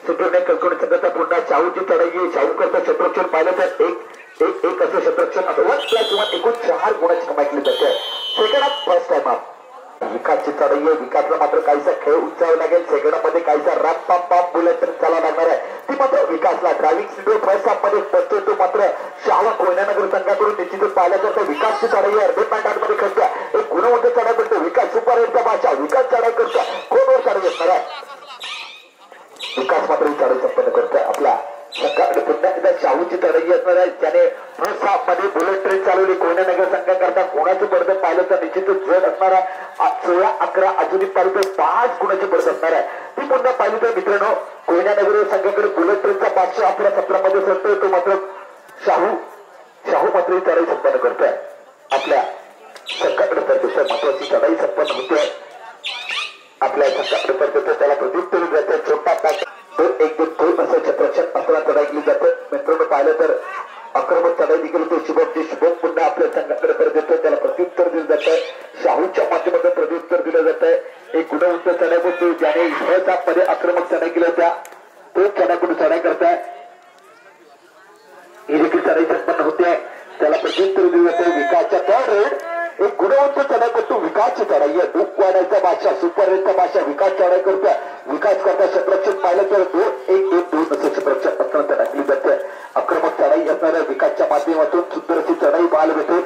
सिद्धिविनायक कळकवडी संघाचा पुन्हा शाहूची चढाई. शाहू करता क्षेत्ररक्षण पाहिलं तर 1-1 असं क्षेत्ररक्षण असं 1+1 एकूण 4 गुणाची कमाई केली जाते. Second half first time half. विकासची चढाई आहे. विकासला मात्र काहीसा खेळ उंचावा लागेल. सेकंडामध्ये काहीसा रॅप पाप बुलेट तर चाला लागणार आहे. ती मात्र विकासला ड्रायव्हिंग सिंड्रोम फर्स्ट हाफ मध्ये बसतोय. तो मात्र शाहू कोयनानगर संघाकडून निश्चितच पाहिलं तर विकासची चढाई आहे. अर्धे पॅन्टामध्ये करतोय. एक गुणवंत चढाई करतो. विकास सुपर रेडचा बादशाह. विकास चढाई करतोय. कोणवर चढाई असणार आहे. विकास मात्र ही चढाई संपन्न करतोय. आपल्या संघाकडे पुन्हा एकदा शाहूची चढाई असणार आहे. त्याने फर्स्ट हाफ मध्ये बुलेट ट्रेन चालवली. कोयनानगर संघाकरता कोणाचं पडतं पाहिलं तर निश्चितच जड असणार आहे. 16-11 अजूनही पाहिलं तर 5 गुणाची पडत असणार आहे. ती पुन्हा पाहिली तर मित्रांनो कोयनानगर संघाकडे बुलेट ट्रेनचा 511 सत्रामध्ये सरतोय. तो मात्र शाहू मात्र ही चढाई संपन्न करतोय. आपल्या संघाकडे करतोय. महत्वाची चढाई संपन्न होते. आपल्या संघाकडे करतोय. त्याला प्रत्युत्तर देतोय. छोटा पॅकेज 2-1-2 असं क्षेत्ररक्षण असताना चढाई केली जाते. मित्रांनो पाहिलं तर आक्रमक चढाई देखील होते. शुभम पुन्हा आपल्या संघाकडे परत येतोय. त्याला प्रत्युत्तर दिलं जात आहे. शाहूच्या माध्यमातून प्रत्युत्तर दिलं जात आहे. एक गुणवंत चढाई होती ज्याने मध्ये आक्रमक चढाई केल्या होत्या तो चढाईकडून चढाई करताय. ही देखील चढाई संपन्न होते. त्याला प्रत्युत्तर दिलं जातं. विकासच्या थर्ड एक गुणवंत चढाई करतो. विकासची चढाई आहे. डूबवाड्याचा भाषा सुपर रेडचा भाषा विकास चढाई करतोय. विकास करता क्षेत्ररक्षण पाहिलं तर 2-1-2 असं क्षेत्ररक्षण असताना चढाई केली जाते. आक्रमक चढाई असणाऱ्या विकासच्या माध्यमातून सुंदर अशी चढाई पाहायला भेटून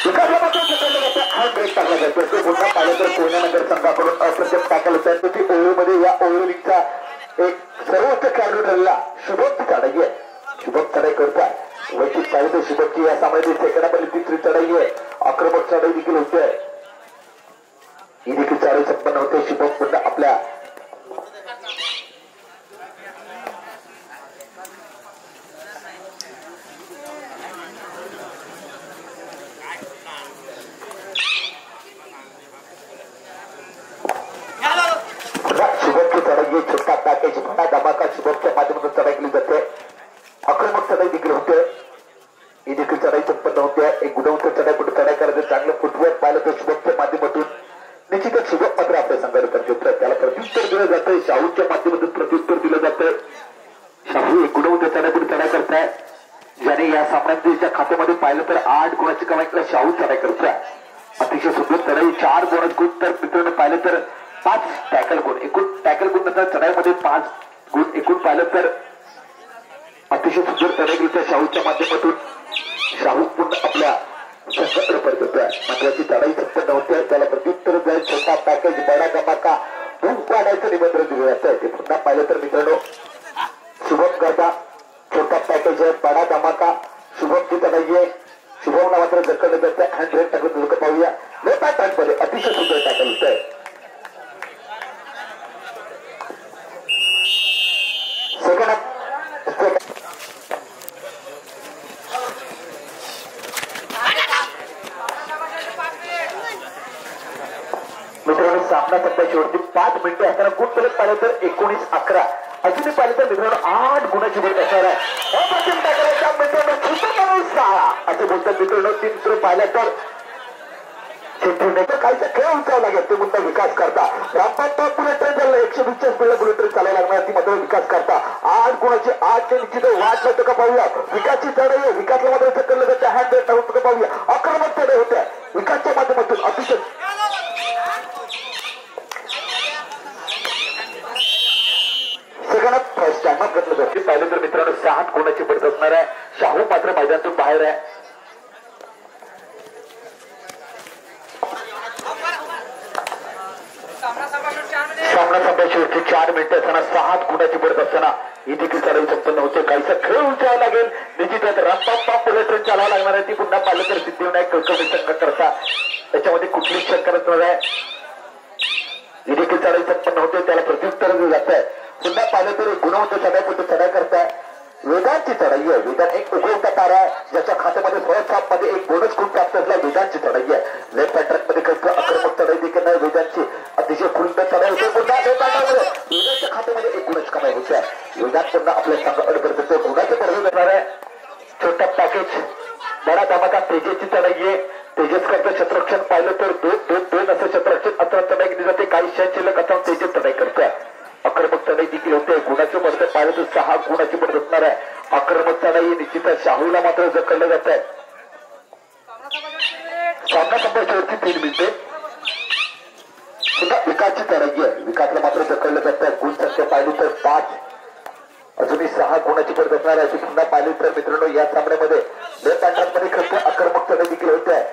विकासला मात्र चढवलं जातं. हा ब्रेक टाकला जातो. ते पुन्हा पाहिलं तर कोयनानगर संघाकडून अप्रतिम टाकलं होतं. ती ओव्हरमध्ये या ओव्हर लीगचा एक सर्वोच्च खेळाडू ठरलेला शुभमची चढाई आहे. शुभम चढाई करतोय. वैशिष्ट्य पाहिलं तर शुभमची या सामन्यातील सेकंडामध्ये तिसरी चढाई आहे. आक्रमक चढाई देखील होते. ही देखील चढाई संपन्न होते. शुभम पुन्हा आपल्या शुभमची चढाई छोटा पॅकेज मोठा धमाका शुभमच्या माध्यमातून चढाई केली जाते. आक्रमक चढाई देखील होते. ही देखील चढाई संपन्न होते. एक गुणवंत चढाई कुठे चढाई करायचं चांगलं फुटवर्क पाहिलं तर शुभमच्या माध्यमातून निश्चितच शुभम मात्र आपल्या संघाने करतो. त्याला प्रत्युत्तर दिलं जातं. शाहूच्या माध्यमातून प्रत्युत्तर दिलं जातं. शाहू एक गुणवंत चढाई कुठे चढाई करताय ज्याने या सामन्याच्या खात्यामध्ये पाहिलं तर 8 गुणाची कमाई केला. शाहू चढाई करतोय. अतिशय सुंदर चढाई 4 बोनस गुण तर मित्रांनो पाहिलं तर 5 टॅकल गुण. एकूण टॅकल गुण नंतर चढाईमध्ये 5 गुण एकूण पाहिलं तर अतिशय सुंदर चढाई केली. शाहूच्या माध्यमातून शाहू पुन्हा आपल्या संघाकडे परत होत्या. महत्वाची चढाई संपन्न होते. त्याला प्रत्युत्तर जाईल. छोटा पॅकेज बडा धमाका धूम पाडायचं निमंत्रण दिलं जात आहे. ते पुन्हा पाहिलं तर मित्रांनो शुभम करता छोटा पॅकेज आहे. बडा धमाका शुभमची चढाई आहे. शुभमला मात्र जखडलं जात आहे. हँड ब्रेक टाकून दुर्ग पाहूया. लेफ्ट हँड मध्ये अतिशय सुंदर टॅकल होत आहे. मित्रांनो सामना सध्या शेवटची 5 मिनिटे असताना गुण फलक पाहिलं तर 19-11 अजूनही पाहिलं तर मित्रांनो 8 गुणाची भेट असणार आहे. अप्रतिम टाकल्याच्या मित्रांनो 6 असं बोलतात. मित्रांनो 3 मित्र पाहिलं तर काहीचा खेळ उंचावं लागेल. ते मुद्दा विकास करता रामपाट बुलेट ट्रेन झालं 120 स्पीडला बुलेट ट्रेन चालायला लागणार. ती मात्र विकास करता 8 गुणाची 8 चे निश्चित वाट लागतं का पाहूया. विकासची चढाई आहे. विकासला मात्र चक्करलं जातं. हँड ब्रेक टाकून का पाहूया. आक्रमक चढाई होत्या विकासच्या माध्यमातून अतिशय सेकंडात फर्स्ट टाइम घेतलं जाते. पाहिलं तर मित्रांनो 7 गुणाची पडत असणार आहे. शाहू मात्र मैदानातून बाहेर आहे. सामना संपल्या शेवटची 4 मिनिटं असताना 7 गुणाची पडत असताना ही देखील चढाई संपन्न होते. काहीसा खेळ उंचावा लागेल. निश्चितच रामपाप बुलेट ट्रेन चालावं लागणार आहे. ती पुन्हा पाहिलं तर सिद्धिविनायक कळकवडी संघ करता त्याच्यामध्ये कुठलीच शंका नसणार आहे. ही देखील चढाई संपन्न होते. त्याला प्रत्युत्तर दिलं जात आहे. पुन्हा पाहिलं तर गुणवंत चढाई कुठे चढाई करताय. वेदांची चढाई आहे. वेदांत एक उगवता तारा आहे ज्याच्या खात्यामध्ये फर्स्ट मध्ये एक बोनस खूप प्राप्त असला. वेदांची चढाई आहे. लेफ्ट ट्रॅक मध्ये काही आक्रमक चढाई देखील नाही. वेदांची अतिशय फुलंद चढाई होते. पुन्हा वेदांच्या खात्यामध्ये एक गुणाची कमाई होते. वेदांत पुन्हा आपल्या संघाकडे करत होते. गुणाचे पर्व करणार आहे. छोटा पॅकेज बडा धमाका तेजसची चढाई आहे. तेजस करता क्षेत्ररक्षण पाहिलं तर 2-2-2 असं क्षेत्ररक्षण अथवा चढाई केली जाते. काही शिल्लक अथवा तेजस चढाई करतोय. आक्रमक चढाई देखील होते. गुणाचे पडत पाहिलं तर 6 गुणाची पडत असणार आहे. आक्रमक चढाई निश्चितच शाहूला मात्र जखडलं जात आहे. सामना संपल्यावरती 3 मिनिटे पुन्हा विकासची चढाई आहे. विकासला मात्र जखडलं जात आहे. गुण संख्या पाहिली तर 5 अजूनही 6 गुणाची पडत असणार आहे. पुन्हा पाहिली तर मित्रांनो या सामन्यामध्ये लेफ्ट हँडमध्ये खर्च आक्रमक चढाई देखील होते आहे.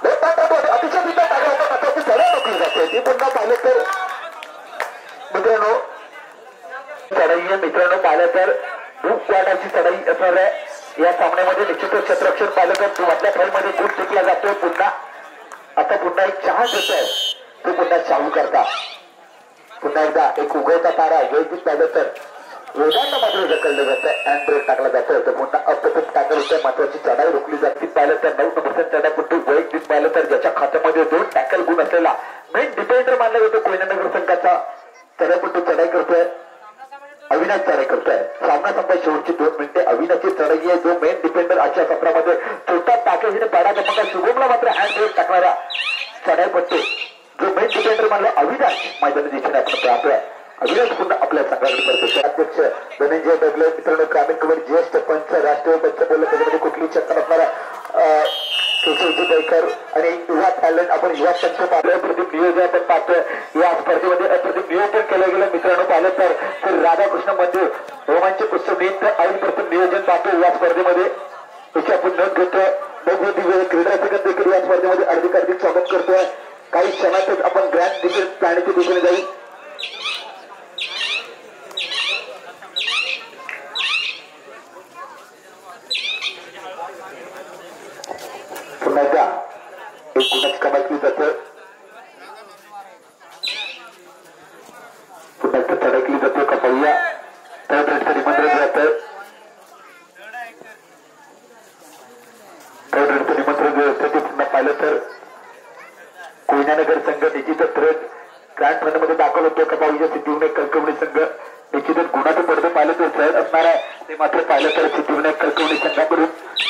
लेफ्ट हँडमध्ये अतिशय सुंदर टाकल्याची चढाई रोखली जाते. ती पुन्हा पाहिलं तर मित्रांनो चढाई आहे. मित्रांनो पाहिलं तर भूक वाढायची चढाई असणार आहे. या सामन्यामध्ये निश्चितच क्षेत्ररक्षण पाहिलं तर वाटल्या फाईलमध्ये गुण टिकला जातोय. पुन्हा आता पुन्हा एक चान्स येत आहे. तो पुन्हा शाहू करता. पुन्हा एकदा एक उगवता तारा वैदिक पाहिलं तर वेगांना मात्र ढकललं जातं. हँड ब्रेक टाकला जातं. तर पुन्हा अप्रतिम टॅकल होतं. महत्वाची चढाई रोखली जाते. पाहिलं तर 9 नंबरचा चढापट्टू वैयक्तिक पाहिलं तर ज्याच्या खात्यामध्ये 2 टॅकल गुण असलेला मेन डिफेंडर मानला जातो कोयनानगर संघाचा चढापट्टू चढाई करतोय. अविनाश चढाई करतोय. सामना संपला शेवटची 2 मिनिटे. अविनाशची चढाई आहे. जो मेन डिफेंडर आजच्या सत्रामध्ये छोटा टाके हिने पाडा क्रमांक शुभमला मात्र हँड ब्रेक टाकणारा चढाईपट्टू जो मेन डिफेंडर मानला अविनाश मैदानी दिशेने आपण पाहतोय. अविनाश पुन्हा आपल्या संघाकडे करतो. अध्यक्ष धनंजय डगले मित्रांनो ग्रामीण कबड्डी ज्येष्ठ पंच राष्ट्रीय पंच बोललं त्याच्यामध्ये कुठलीही चक्कर नसणारा केशवजी बैकर आणि युवा टॅलेंट आपण युवा पंच पाहतोय. अप्रतिम नियोजन आपण पाहतोय. या स्पर्धेमध्ये अप्रतिम नियोजन केलं गेलं मित्रांनो. पाहिलं तर राधाकृष्ण मंदिर रोमांचक उत्सव निमित्त आणि प्रथम नियोजन पाहतो या स्पर्धेमध्ये. त्याची आपण नोंद घेतोय. बघू क्रीडा संघ देखील या स्पर्धेमध्ये अधिक स्वागत करतोय. काही क्षणातच आपण ग्रँड देखील प्राण्याच्या दिशेने जाईल. पुन्हा एकदा एक गुणाची कमाई केली जाते. पुन्हा एकदा चढकली जाते. कपैया थर्ड रेडचं निमंत्रण जातं. थर्ड रेडचं निमंत्रण जे असतं ते पुन्हा पाहिलं तर कोयनानगर संघ निश्चितच थर्ड ग्रँड फायनलमध्ये दाखल होतो. कपाळीच्या सिद्धिविनायक कळकवणी संघ निश्चितच गुणाचं पडदं पाहिलं तर सहज असणार आहे. ते मात्र पाहिलं तर सिद्धिविनायक कळकवणी संघाकडून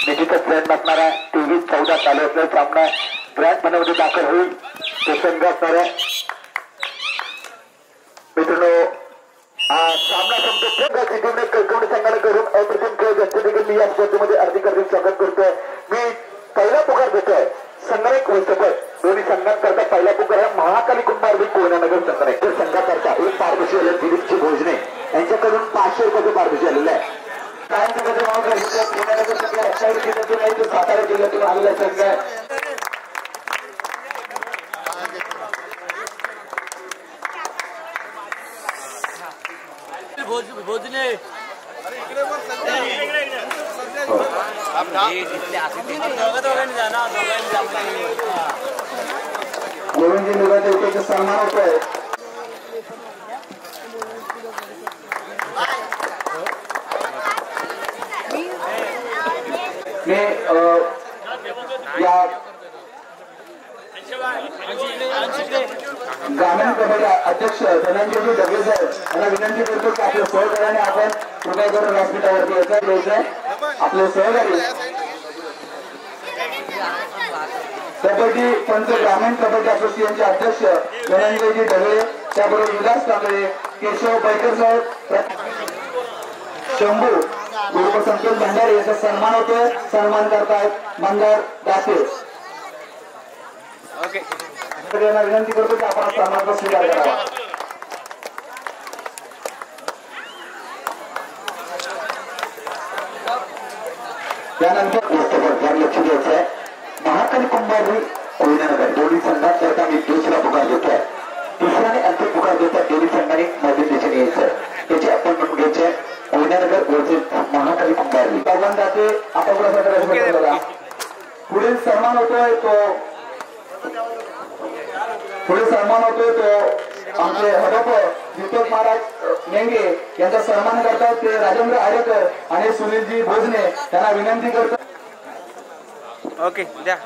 निश्चितच सहज नसणार आहे. 23-14 चालू असलेला सामना ग्रँड फायनलमध्ये दाखल होईल तो संघ असणार आहे. मित्रांनो हा सामना संपतो. सिद्धिविनायक कळकवणी संघाने करून अप्रतिम खेळ जास्त देखील मी या स्पर्धेमध्ये हार्दिक स्वागत करतोय. मी पहिला पुकार देतोय संगणक वैसपट दोन्ही संघांकरता पहिला पुकार आहे महाकाली कुंभारवी कोयनानगर संगणक संघाकरता एक पारदर्शी आले दिलीपची भोजने यांच्याकडून 500 रुपयाचं पारदर्शी आलेलं आहे. कोयनानगर संघ रत्नागिरी जिल्ह्यातून आहे. तो सातारा जिल्ह्यातून आलेला संघ आहे. भोजने गोविंद निघाचे सन्मान होत आहे. मी या ग्रामीण कबड्डी अध्यक्ष धनंजयजी डगले साहेब यांना विनंती करतो की आपल्या सहकार्याने आपण कृपया करून व्यासपीठावरती यायचं. आपले सहकारी कबड्डी पंच ग्रामीण कबड्डी असोसिएशनचे अध्यक्ष धनंजयजी डगले त्याबरोबर विलास कांबळे केशव बैकर साहेब शंभू गुरुपर संतोष भंडारे यांचा सन्मान होतोय. सन्मान करतायत मंदार दाते. यांना विनंती करतो की आपण सन्मानाचा स्वीकार करावा. त्यानंतर लक्ष द्यायचं आहे महाकाली कुंभारवी कोयनानगर दोन्ही संघांकरता मी दुसरा पुकार देतोय. तिसरा आणि अंतिम पुकार देतोय. दोन्ही संघांनी मधील दिशेने यायचं. त्याची आपण म्हणून घ्यायचे कोयनानगर वर्सेस महाकाली कुंभारवी. भगवान दाते आपण पुढील सन्मान होतोय तो आमचे हडप दीपक महाराज मेंगे यांचा सन्मान करतात. ते राजेंद्र आरेकर आणि सुनीलजी भोजने यांना विनंती करतो. ओके द्या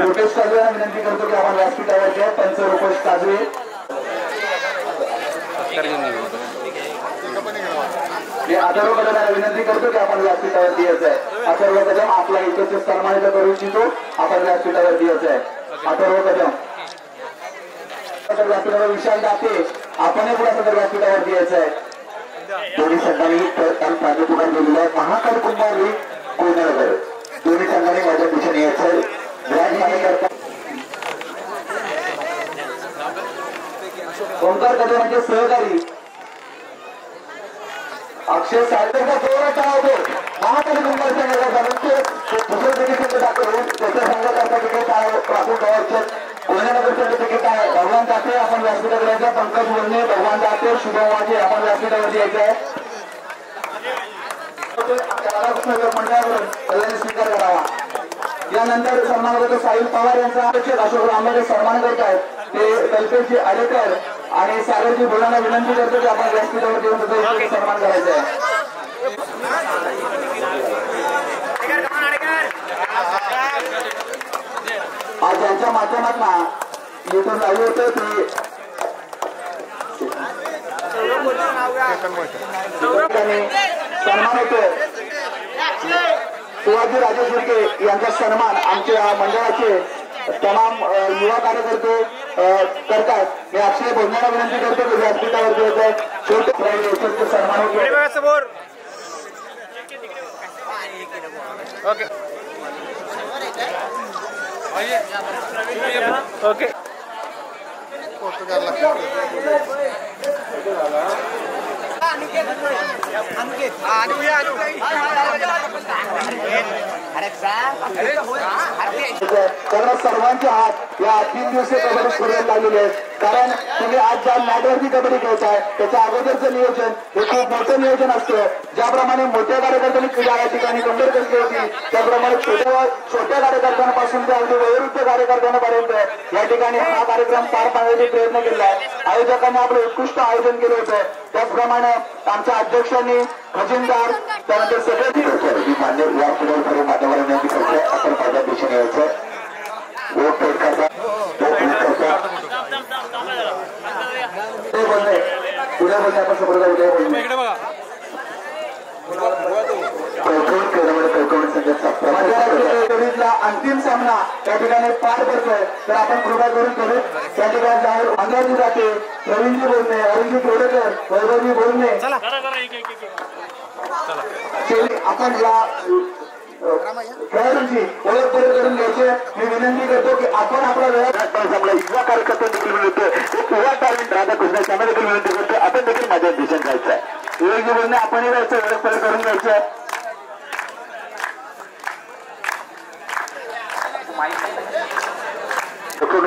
रुपेश काजवे यांना विनंती करतो की आपण व्यासपीठावरचे पंच रुपेश काजवे अथर्व कदम यांना विनंती करतो की आपण व्यासपीठावरती यायचं आहे. अथर्व कदम आपला इकडचे सन्मानित करू इच्छितो. आपण व्यासपीठावरती यायचं आहे. अथर्व कदम व्यासपीठावर विशाल दाते आपण पुढे व्यासपीठावरती यायचं आहे. दोन्ही संघांनी पाणी पुकार दिलेला आहे. महाकाली कुंभारवी कोयनानगर दोन्ही संघांनी माझ्या दिशेने यायचं. ओंकार कदमांचे सहकारी अक्षय साळवेचा जोरात होतो. महाकाली कुंभार संघाचा दुसरं देखील दाखल होऊन त्याच्या संघाकरता तिकीट राखून ठेवायचं. कोयनानगर संघ तिकीट आहे. भगवान दाते आपण व्यासपीठावर यायचं. पंकज बोलणे भगवान दाते शुभम वाजे आपण व्यासपीठावरती यायचं आहे. मंडळाकडून सगळ्यांनी स्वीकार करावा. यानंतर सन्मान करतो साहिल पवार यांचा अध्यक्ष अशोक रामोदे सन्मान करत आहेत. ते कल्पेशजी आडेकर आणि सागरजी बोलायला विनंती करतो की आपण व्यासपीठावर येऊन त्याचा सन्मान करायचा आहे. आज यांच्या माध्यमातून इथून लाईव्ह होतं ते सन्मान होतो. शिवाजी राजे शिर्के यांचा सन्मान आमच्या मंडळाचे तमाम युवा कार्यकर्ते करतात. मी अक्षय बोलण्याला विनंती करतो की व्यासपीठावरती होतं छोटे सन्मान होतो. ओके ओके कारण सर्वांचे हात या 3 दिवसीय कबड्डी स्पर्धेत लागलेले आहेत. कारण तुम्ही आज ज्या मॅटवरती कबड्डी खेळताय त्याच्या अगोदरचं नियोजन हे खूप मोठं नियोजन असतं. ज्याप्रमाणे मोठ्या कार्यकर्त्यांनी क्रीडा या ठिकाणी कंबर केली होती त्याप्रमाणे छोट्या कार्यकर्त्यांपासून ते अगदी वयोवृद्ध कार्यकर्त्यांपर्यंत या ठिकाणी हा कार्यक्रम पार पाडण्याचा प्रयत्न केला आहे. आयोजकांनी आपलं उत्कृष्ट आयोजन केलं होतं. त्याचप्रमाणे आमच्या अध्यक्षांनी खजिनदार त्यानंतर सगळे मान्य या पुढे माध्यमाला विनंती करतोय आपण माझ्या दिशेने यायचं उद्या बोलणे आपण समोर उद्या बोलणे अंतिम सामना त्या ठिकाणी पार पडतोय. तर आपण कृपा करून करू त्या ठिकाणी जाऊन अंगाजी जाते प्रवीणजी बोलणे अरुणजी तोडेकर वैभवजी बोलणे आपण या खेळाडूंची ओळख करून घ्यायचे. मी विनंती करतो की आपण आपला वेळ युवा कार्यकर्ता देखील मिळतो युवा टॅलेंट राधाकृष्ण त्यांना देखील विनंती करतो आपण देखील माझ्या दिशेने जायचं आहे. विवेकजी बोलणे आपणही जायचं ओळख करून घ्यायचं आहे.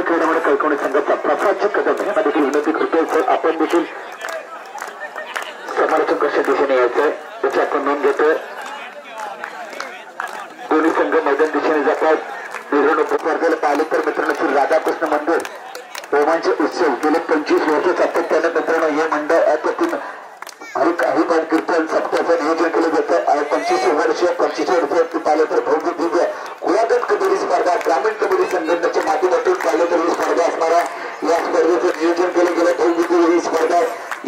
खेळामध्ये कळकवणी संघाचा प्रसादचे कदम यांना देखील विनंती करतोय आपण देखील समालोचन कशा दिशेने यायचंय त्याची आपण नोंद घेतोय. दोन्ही संघ मैदान दिशेने जातात. मिरवणूक स्पर्धेला पाहिले तर मित्रांनो श्री राधाकृष्ण मंदिर रोमांच उत्सव गेले 25 वर्ष सातत्यानं मित्रांनो हे मंडळ अप्रतिम हरिपाठ कीर्तन सप्ताहाचं नियोजन केलं जातं. 25 वर्ष पाहिलं तर भौतिक दिव्य कुळागत कबड्डी स्पर्धा ग्रामीण कबड्डी संघटनेच्या माध्यमातून पाहिलं तर ही स्पर्धा असणारा या स्पर्धेचं नियोजन केलं गेलं. भौतिक ही स्पर्धा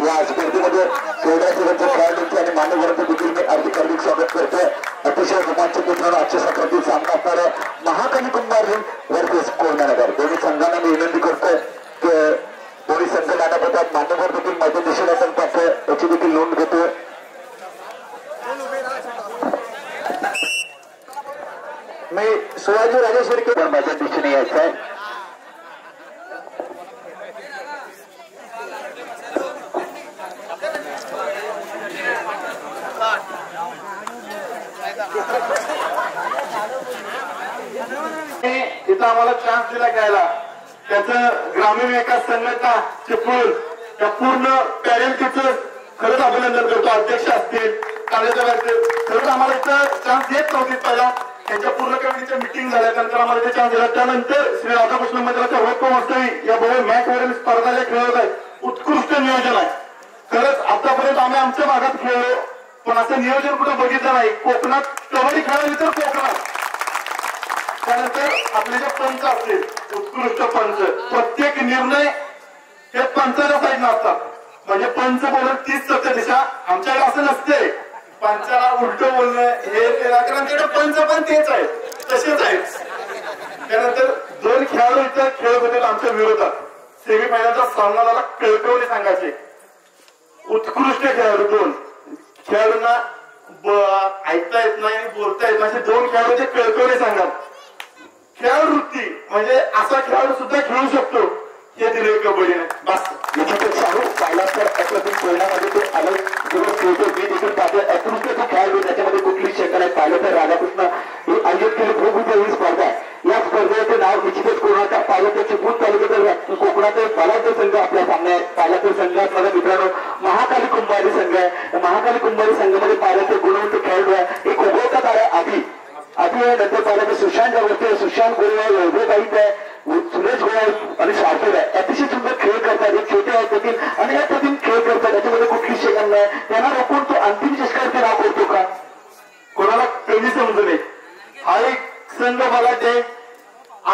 या स्पर्धेमध्ये क्रीडाक्षेत्राच्या खेळाडूंचे आणि मान्यवरांचं देखील मी हार्दिक स्वागत करतोय. अतिशय रोमांचक मित्रांनो आजच्या सत्रातील सामना असणारा महाकाली कुंभार वर्सेस कोयनानगर दोन्ही संघांना मी विनंती करतोय की दोन्ही संघ नाण्यापतात मान्यवर देखील माझ्या दिशेने आपण पाहतोय याची देखील नोंद घेतोय. मी शिवाजी राजे शिर्के माझ्या दिशेने यायचं आहे. तिथं आम्हाला चान्स दिला घ्यायला त्याचं ग्रामीण विकास संघटना चिपळूण त्या पूर्ण पॅरेंटचं खरंच अभिनंदन करतो. अध्यक्ष असतील खरंच आम्हाला इथं चान्स देत नव्हती. पहिला त्यांच्या पूर्ण कमिटीच्या मिटिंग झाल्यानंतर आम्हाला इथे चान्स दिला. त्यानंतर श्री राधाकृष्ण मंदिराच्या वैभवमस्तवी या भव्य मॅचवरील स्पर्धा ज्या खेळत आहेत उत्कृष्ट नियोजन आहे. खरंच आतापर्यंत आम्ही आमच्या भागात खेळलो पण असं नियोजन कुठं बघितलं नाही. कोकणात कबड्डी खेळावी तर कोकणात. त्यानंतर आपले जे पंच असतील उत्कृष्ट पंच प्रत्येक निर्णय हे पंचाच्या साईडनं असतात. म्हणजे पंच बोलत 30 सत्य दिशा. आमच्याकडे असं नसते पंचाला उलट बोलणं हे आमच्याकडे पंच पण तेच आहेत तसेच आहेत. त्यानंतर 2 खेळाडू इथं खेळत होते आमच्या विरोधात. सेमीफायनलचा सामना झाला कळकवली संघाचे. उत्कृष्ट खेळाडू 2 खेळाडूंना ऐकता येत नाही आणि बोलता येत नाही. 2 खेळाडू जे कळकवली संघात खेळाडू वृत्ती म्हणजे असा खेळाडू सुद्धा खेळू शकतो हे दिले कबड्डीने. बस याच्यापेक्षा पाहिला तर अप्रतिम कोयनामध्ये तो अलग दिवस खेळतो. मी देखील पाहतो उत्कृष्ट जो खेळाडू त्याच्यामध्ये कुठली शंका नाही. पाहिलं तर राधाकृष्ण ही आयोजित केली खूप ही स्पर्धा आहे. या स्पर्धेचं नाव निश्चितच कोकणाच्या पाहिलं तर चिपळूण तालुक्यात कोकणाचा बलाढ्य संघ आपल्या सामने आहे. पाहिला तर संघात माझ्या मित्रांनो महाकाली कुंभारी संघ आहे. महाकाली कुंभारी संघामध्ये पाहिलं तर गुणवंत खेळाडू आहे. एक उभवतात आहे आधी आहे. नंतर पाहिलं तर सुशांत जावते सुशांत गुरु आहे वैभव गाईत आहे. सुरेश गोयल आणि शार्दूल आहे अतिशय सुंदर खेळ करतात. हे छोटे आहेत देखील आणि या पद्धतीने खेळ करतात. त्याच्यामध्ये कुठली शेकंद नाही. त्यांना रोखून तो अंतिम चषकावरती नाव करतो का कोणाला कमी समजू नये. हा एक संघ मला ते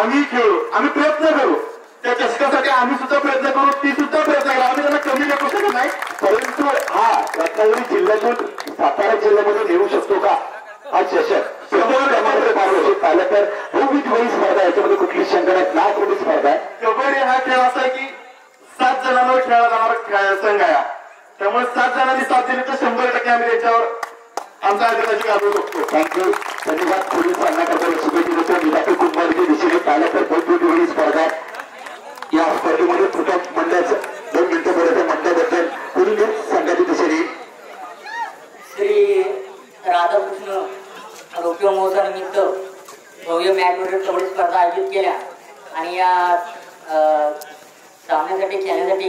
आम्ही खेळू, आम्ही प्रयत्न करू त्या चषकासाठी. आम्ही सुद्धा प्रयत्न करू, ती सुद्धा प्रयत्न करू. आम्ही त्यांना कमी लेखू शकत नाही. परंतु हा रत्नागिरी जिल्ह्यातून सातारा जिल्ह्यामध्ये नेऊ शकतो का हा चषक पाहिलं तर बहुविध स्पर्धा याच्यामध्ये कुठली शंका नाही. नाव कोणती स्पर्धा आहे. कबड्डी हा खेळ असा आहे की 7 जणांवर खेळला जाणारा संघ आहे. त्यामुळे 7 जणांनी साथ दिली तर 100% आम्ही त्याच्यावर आमचा आदराची घालू शकतो. थँक्यू. धन्यवाद. पोलीस सांगण्याकरता शुभेच्छा देतो. विधाते कुंभारच्या दिशेने पाहिलं तर बहुविध स्पर्धा आहे. या स्पर्धेमध्ये प्रथम मंडळाचं 2 मिनिटं बोलायचं मंडळाबद्दल पुढील संघाच्या दिशेने श्री राधाकृष्ण रौप्य महोत्सवानिमित्त भव्य मॅटवरील कबड्डी स्पर्धा आयोजित केल्या आणि या सामन्यासाठी खेळण्यासाठी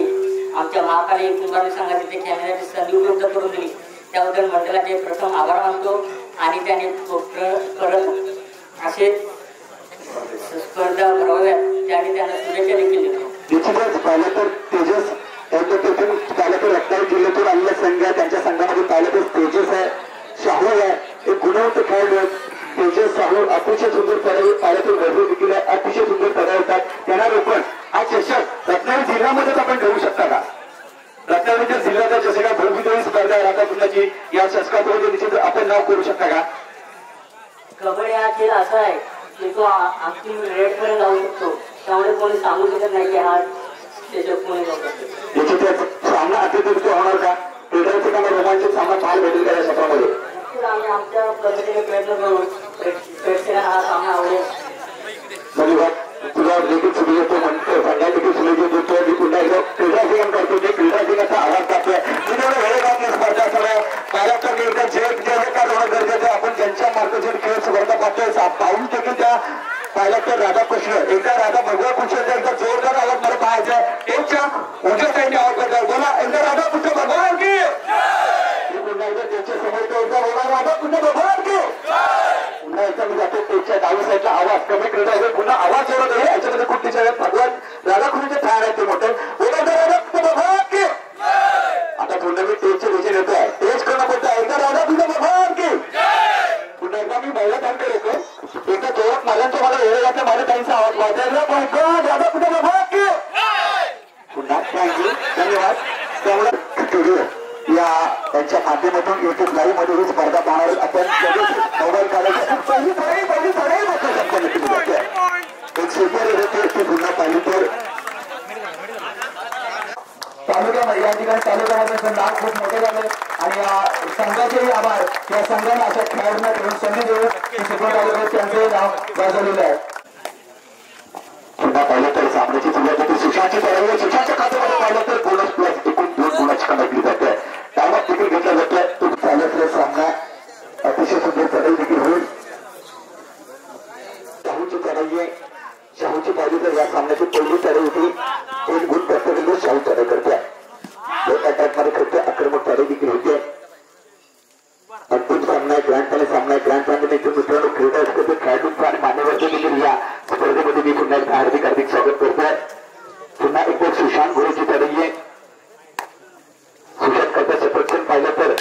आमच्या महाकाली कुंभारली संघाने ते खेळण्यासाठी संधी उपलब्ध करून दिली. त्याबद्दल मंडळाचे प्रथम आभार मानतो आणि त्याने परत असे स्पर्धा भरवाव्यात त्याने त्यांना शुभेच्छा देखील देतो. निश्चितच पाहिलं तर तेजस यांच्यापासून पाहिलं तर रत्नागिरी जिल्ह्यातून आलेला संघ आहे. त्यांच्या संघामध्ये पाहिलं तर तेजस आहे, शाहू आहे. एक गुणवंत खेळाडू आहेत. तेजस, शाहू अतिशय सुंदर पडावे पाहिलं तर वैभव देखील आहे. अतिशय सुंदर पडावतात. त्यांना रोखून हा चषक रत्नागिरी जिल्ह्यामध्येच आपण ठेवू शकता का. रत्नागिरीच्या जिल्ह्याचा चषक हा बहुविध स्पर्धा आहे राधाकृष्णाची. या चषकामध्ये निश्चित आपण नाव करू शकता का. कबड्डी हा खेळ असा आहे की तो अंतिम रेड पर्यंत जाऊ शकतो. त्यामुळे कोणी सांगू शकत नाही की हा चषक कोणी निश्चितच सामना अतिरिक्त होणार का. क्रीडाचे काही रोमांचक सामना पाहायला भेटेल का या क्षेत्रामध्ये. आम्ही आमच्या पद्धतीने प्रयत्न करू. प्रेक्षकांना हा सामना आवडेल. धन्यवाद. तुझा देखील शुभेच्छा म्हणतो. संघात देखील शुभेच्छा देतो. मी पुन्हा एकदा क्रीडासिंग करतो. ते क्रीडासिंगाचा आवाज टाकतोय. मी तेवढं वेळ आपली स्पर्धा सगळं पाहिलं तर मी एकदा जयकार होणं गरजेचं आहे. आपण ज्यांच्या मार्गदर्शन खेळ स्पर्धा पाहतोय पाहून देखील त्या पाहिलं तर राधाकृष्ण एकदा राधा भगवा कृष्णाचा एकदा जोरदार आवाज मला पाहायचा आहे. टेपच्या उजव्या साईडने आवाज करताय. बोला एकदा राधाकृष्ण भगवान की. पुन्हा एकदा त्याच्या समोर एकदा बोला राधाकृष्ण भगवान की. पुन्हा एकदा मी जातो टेपच्या डावी साईडला आवाज कमी क्रीडा पुन्हा आवाज जोरात आहे. याच्यामध्ये खूप दिशा भगवान राधाकृष्णचे ठाण आहेत ते मोठे. बोला राधाकृष्ण भगवान की. आता पुन्हा मी टेपच्या दिशेने येतोय. टेस्ट करणं पडतं. एकदा राधाकृष्ण भगवान की. पुन्हा एकदा मी महिला तांकडे येतो. एकदा जोरात महिलांचा मला वेळ लागते. माझ्या ताईंचा आवाज वाचायला राधाकृष्ण भगवान की. पुन्हा थँक्यू. धन्यवाद. त्यामुळे या त्यांच्या माध्यमातून युट्यूब लाईव्ह मध्ये ही स्पर्धा पाहणार आपण मोबाईल काढायचं एक सुपर पुन्हा पाहिली तर तालुक्यामध्ये या ठिकाणी तालुक्यामध्ये नाव खूप मोठे झाले आणि या संघाचेही आभार. या संघाने अशा खेळाडूंना घेऊन संधी देऊन सुपर तालुक्यात त्यांचे नाव गाजवलेले आहे. पुन्हा पाहिलं तर सामन्याची सुरुवात होती. सुशांतची तयारी. सुशांतच्या खात्यामध्ये पाहिलं तर बोनस प्लस एकूण 2 गुणाची कमाई जाते. टायमात देखील घेतला जातोय. तो चालत सामना अतिशय सुंदर चढाई देखील होईल. शाहूची चढाई आहे. शाहूची पाहिली तर या सामन्याची पहिली चढाई होती. 1 गुण प्रत्येक शाहू चढाई करते. मध्ये करते आक्रमक चढाई देखील होते. अंतिम सामना आहे. ग्रँड फायनल सामना आहे. ग्रँड फायनल मित्रांनो क्रीडा खेळाडूंचा आणि मान्यवरचे देखील या स्पर्धेमध्ये मी पुन्हा एकदा हार्दिक स्वागत करतोय. पुन्हा एकदा सुशांत घोडेची चढाई आहे. सुशांत करता क्षेत्ररक्षण पाहिलं तर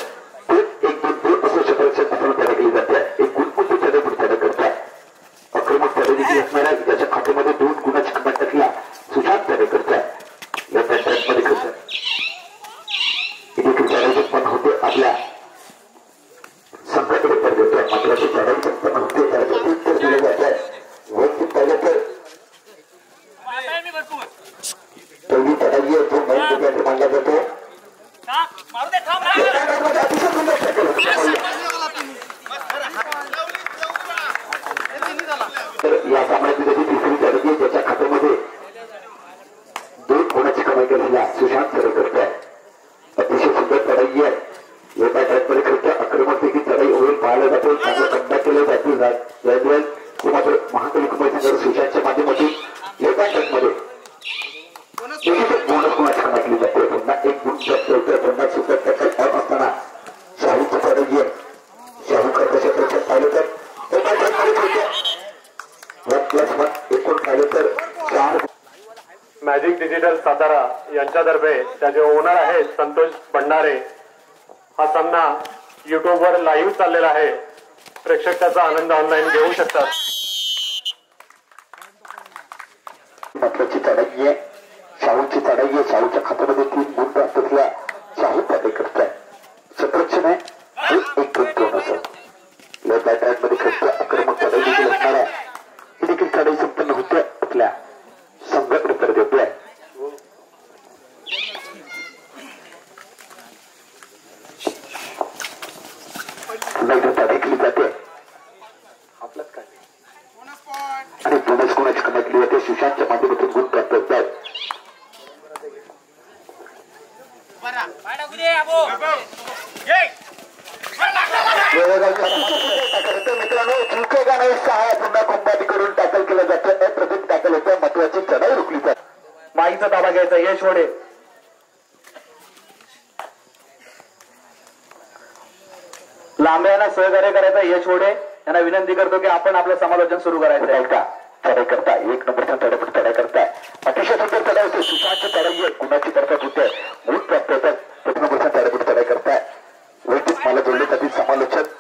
ते 1-2 असं क्षेत्ररक्षण असं चढाई केली जाते. एक गुणपूर्ण चढाई पुढे चढाई करताय. आक्रमक चढाई देखील असणार आहे. ज्याच्या खात्यामध्ये 2 गुणाची कमाई टाकला सुशांत चढाई करताय. या मध्ये करताय देखील चढाई पण होते. आपल्या संघाकडे तर देतोय. मात्र ते चढाई पण होते. त्याला उत्तर दिलं जात आहे. वरती पाहिलं तर पहिली चढाई आहे. तो मैदान मानला जातो. तर या सामन्याची त्याची तिसरी चढाई आहे. त्याच्या खात्यामध्ये 2 गुणाची कमाई केलेला सुशांत चढाई करतोय. अतिशय सुंदर चढाई आहे. एका ट्रॅकमध्ये करतोय. आक्रमक देखील चढाई होईल पाहायला जातो. चांगलं कंबॅक केलं जातील. मात्र महाकाली कुमार संघ सुशांतच्या माध्यमातून एका ट्रॅकमध्ये बोनस गुणाची कमाई केली जाते. पुन्हा 1 गुण जास्त होतोय. पुन्हा सुपर टक्कर असताना शाहूची चढाई आहे. शाहू करता क्षेत्रात पाहिलं तर एका ट्रॅकमध्ये करतोय. 1+1 एकूण पाहिलं तर 4 मॅजिक डिजिटल सातारा यांच्यातर्फे त्याचे ओनर आहेत संतोष भंडारे. हा सामना युट्यूबवर लाईव्ह चाललेला आहे. प्रेक्षक त्याचा आनंद ऑनलाईन घेऊ शकतात. महत्वाची चढाई आहे. शाहूची चढाई आहे. शाहूच्या खात्यामध्ये 3 गुण प्राप्त असल्या शाहू त्याने करताय. संरक्षण आहे 1-2 असं मध्ये खर्च आक्रमक चढाई देखील असणार आहे. ही देखील चढाई संपन्न होते आपल्या संघाकडे तर देतोय. पुन्हा इथे चढाई केली जाते आणि बोनस कोणाची कमाई केली जाते. सुशांतच्या माध्यमातून गुण प्राप्त होत आहेत. मित्रांनो झुकेगा नाही 6 पुन्हा कुंभाटी करून टॅकल केलं जातं. अप्रतिम टॅकल होतं. महत्वाची चढाई रोखली जाते. माईचा ताबा घ्यायचा यश वडे. लांब्याला सहकार्य करायचा यश वडे यांना विनंती करतो की आपण आपलं समालोचन सुरू करायचं आहे का. चढाई करता 1 नंबरचा चढापट चढाई करताय. अतिशय सुंदर चढाई होते. सुशांतची चढाई आहे. कुणाची तरफत होते गुण प्राप्त होतात. 1 नंबरचा चढापट चढाई करताय. वैदिक मला जोडले जातील समालोचक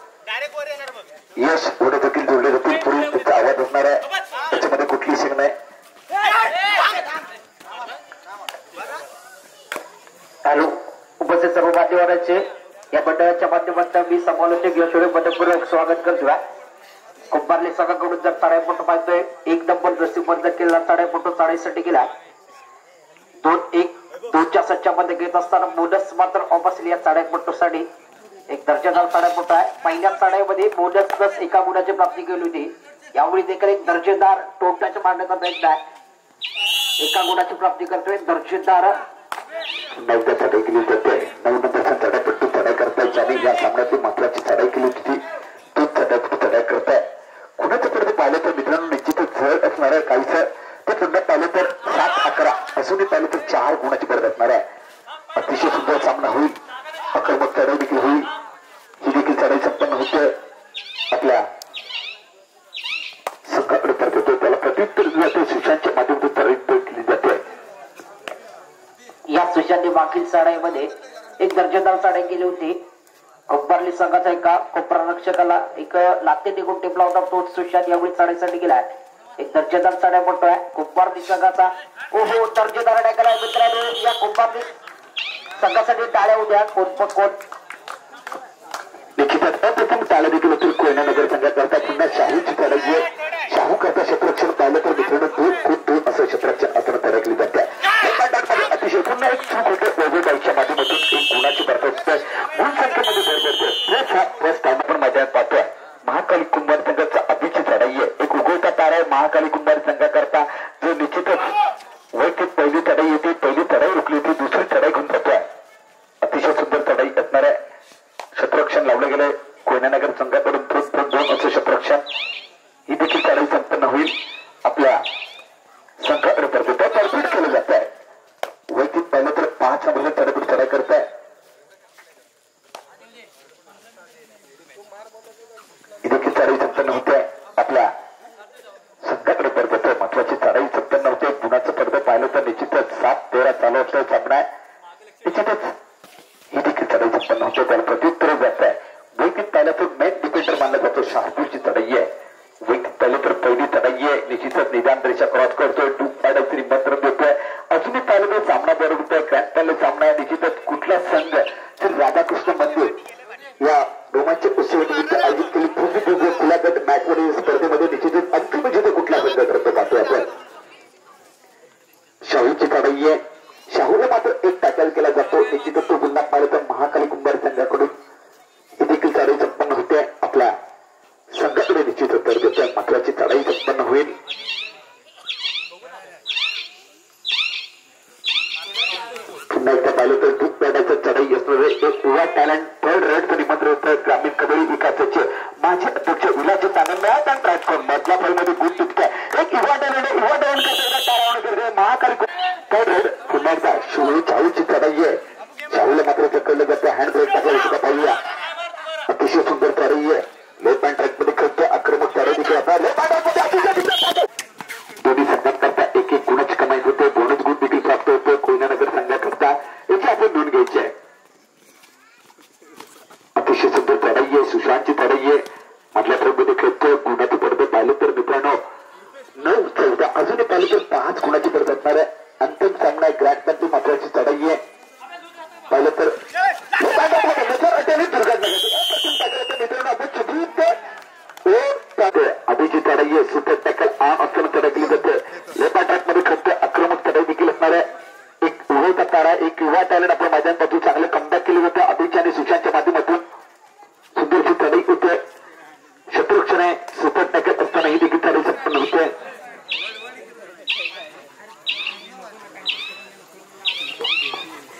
यश वडे देखील जोडले जातील. पूर्वी त्याचा आवाज असणार आहे. त्याच्यामध्ये कुठली शिंग नाही. हॅलो उपस्थित सर्व मान्यवरांचे या मंडळाच्या माध्यमातून मी समालोचक यशोडे मनपूर्वक स्वागत करतो. कुंभारली संघाकडून जर चढाईपटू पाहतोय 1 नंबर रस्सीबंद केलेला चढाईपटू चढाईसाठी गेला. 2-1-2च्या सच्च्यामध्ये घेत असताना बोनस मात्र ऑफिसली या चढाईपटूसाठी एक दर्जेदार चढाईपटू आहे. पहिल्या चढाईमध्ये बोनस प्लस 1 गुणाची प्राप्ती केली होती. यावेळी देखील एक दर्जेदार टोपल्याच्या मारण्याचा प्रयत्न आहे. 1 गुणाची प्राप्ती करतोय दर्जेदार. 9च्या चढाई केली जाते. 9 नंबरचा चढाईपट्टू चढाई करताय. ज्याने या सामन्याची महत्वाची चढाई केली होती तो चढाईपट्टू चढाई करताय. कुणाचं पडते पाहिलं तर मित्रांनो निश्चितच झळ असणार आहे. काहीसं ते पुन्हा पाहिलं तर 7-11 असूनही पाहिलं तर 4 गुणाची पडत असणार आहे. अतिशय सुंदर सामना होईल. आक्रमक चढाई देखील होईल. ही देखील चढाई संपन्न होते. आपल्या संघाकडे परत होतो. त्याला प्रत्युत्तर जाते. सुशांतच्या माध्यमातून चढाई केली जाते. या सुशांतने मागील चढाईमध्ये एक दर्जेदार चढाई केली होती. कुंभारली संघाचा एका कोपरारक्षकाला एक लाते निघून टिपला होता. तोच सुशांत यावेळी चढाईसाठी गेलाय. एक दर्जेदार चढाई पडतोय कुंभारली संघाचा. ओहो दर्जेदार टॅकल आहे मित्रांनो. या कुंभारली संघासाठी टाळ्या उद्या कोण निश्चितच अप्रथम टाळ्या देखील होतील. कोयना नगर संघात करता पुन्हा शाहूची चढाई आहे. शाहू करता क्षेत्ररक्षण पाहिलं तर मित्रांनो 2-2 असं क्षेत्ररक्षण असं धडकली जाते. अतिशय पुन्हा एक चूक होते. ओझेबाईच्या माध्यमातून 1 गुणाची बरफत गुण संख्येमध्ये भर पडते. आपण मैदानात पाहतोय. महाकाली कुंभार संघाचा अभिची चढाई आहे. एक उगवता तारा आहे महाकाली कुंभार संघाकरता जो निश्चितच वैयक्तिक पहिली चढाई येते. पहिली चढाई रोखली होती. दुसरी चढाई घेऊन जातोय. अतिशय सुंदर चढाई असणार आहे. क्षेत्ररक्षण लावलं गेलंय कोयनानगर संघाकडून 2-2 असं क्षेत्ररक्षण. ही देखील चढाई संपन्न होईल. आपल्या संघाकडे परत होतं. तरफीड केलं जात आहे. वैयक्तिक पाहिलं तर 5 नंबरला चढाई चढाई करताय. ही देखील चढाई संपन्न होते. आपल्या संघाकडे परत होतं. महत्वाची चढाई संपन्न होते. गुणाचं पडदं पाहिलं तर निश्चितच 7-13 चालू असतो सामना आहे. निश्चितच ही देखील चढाई संपन्न होते. त्याला प्रत्युत्तर जात आहे. वैयक्तिक पाहिलं तर मेन डिफेंडर मानला जातो. शहापूरची चढाई आहे. वैयक्तिक पाहिलं तर पहिली चढाई आहे. निश्चितच निदान रेषा क्रॉस करतोय. डूब पाडायचं निमंत्रण देतोय. अजूनही पाहिलं तर सामना बरोबर होतोय. ग्रँड फायनल सामना आहे. निश्चितच कुठला संघ तर राधाकृष्ण मंदिर या रोमांचक उत्सवानिमित्त आयोजित केली भव्य खुला गट मॅचमध्ये स्पर्धेमध्ये निश्चितच अंतिम विजेता कुठला संघ ठरतो पाहतोय आपण. शाहूची चढाई आहे. शाहूला मात्र 1 टॅकल केला जातो. निश्चितच तो पुन्हा पाहिलं तर महाकाली कुंभार संघाकडून ही देखील चढाई संपन्न होते. आपल्या संघाकडे निश्चित उत्तर देतोय. महत्वाची चढाई संपन्न होईल. पुन्हा एकदा पाहिलं तर दूध पेटायचं चढाई असणारे एक युवा टॅलेंट 3rd रेडचं निमंत्रण होतं. ग्रामीण कबड्डी विकासाचे माजी अध्यक्ष विलास तानंद आणि राजकोट मधला फळमध्ये गुण तुटकाय. एक युवा टॅलेंट महाकाली 3rd रेड. पुन्हा एकदा शाहूची चढाई आहे. शाहूला मात्र चक्करलं जातं. हँड ब्रेक टाकला सुद्धा पाहूया. अतिशय सुंदर चढाई आहे. लेफ्ट हँड ट्रॅक मध्ये खेळतो. आक्रमक चढाई देखील आता दोन्ही संघात करता 1-1 गुणाची कमाई होते. बोनस गुण अतिशय सुंदर चढाई आहे, सुशांतची चढाई आहे. मधल्या ट्रेकमध्ये खेळतोय. गुणाची पडदे पाहिलं तर मित्रांनो 9-14 अजूनही पाहिलं तर 5 गुणाची पडत असणार आहे. अंतिम सामना आहे. ग्रँड महत्वाची चढाई आहे. पाहिलं तर अभिजित चढाई आहे. सुपर टॅकल आम असताना चढाई केली जाते. लेपा ट्रॅक मध्ये खेळतोय. आक्रमक चढाई देखील असणार आहे. एक उभवता तारा, एक युवा टॅलेंट आपल्या मैदानापासून चांगलं कमबॅक केलं जातं. अभिजित आणि सुशांतच्या माध्यमातून सुंदरची चढाई होते. शत्रुक्षण आहे. सुपर टॅकल असताना ही देखील चढाई संपन्न होते.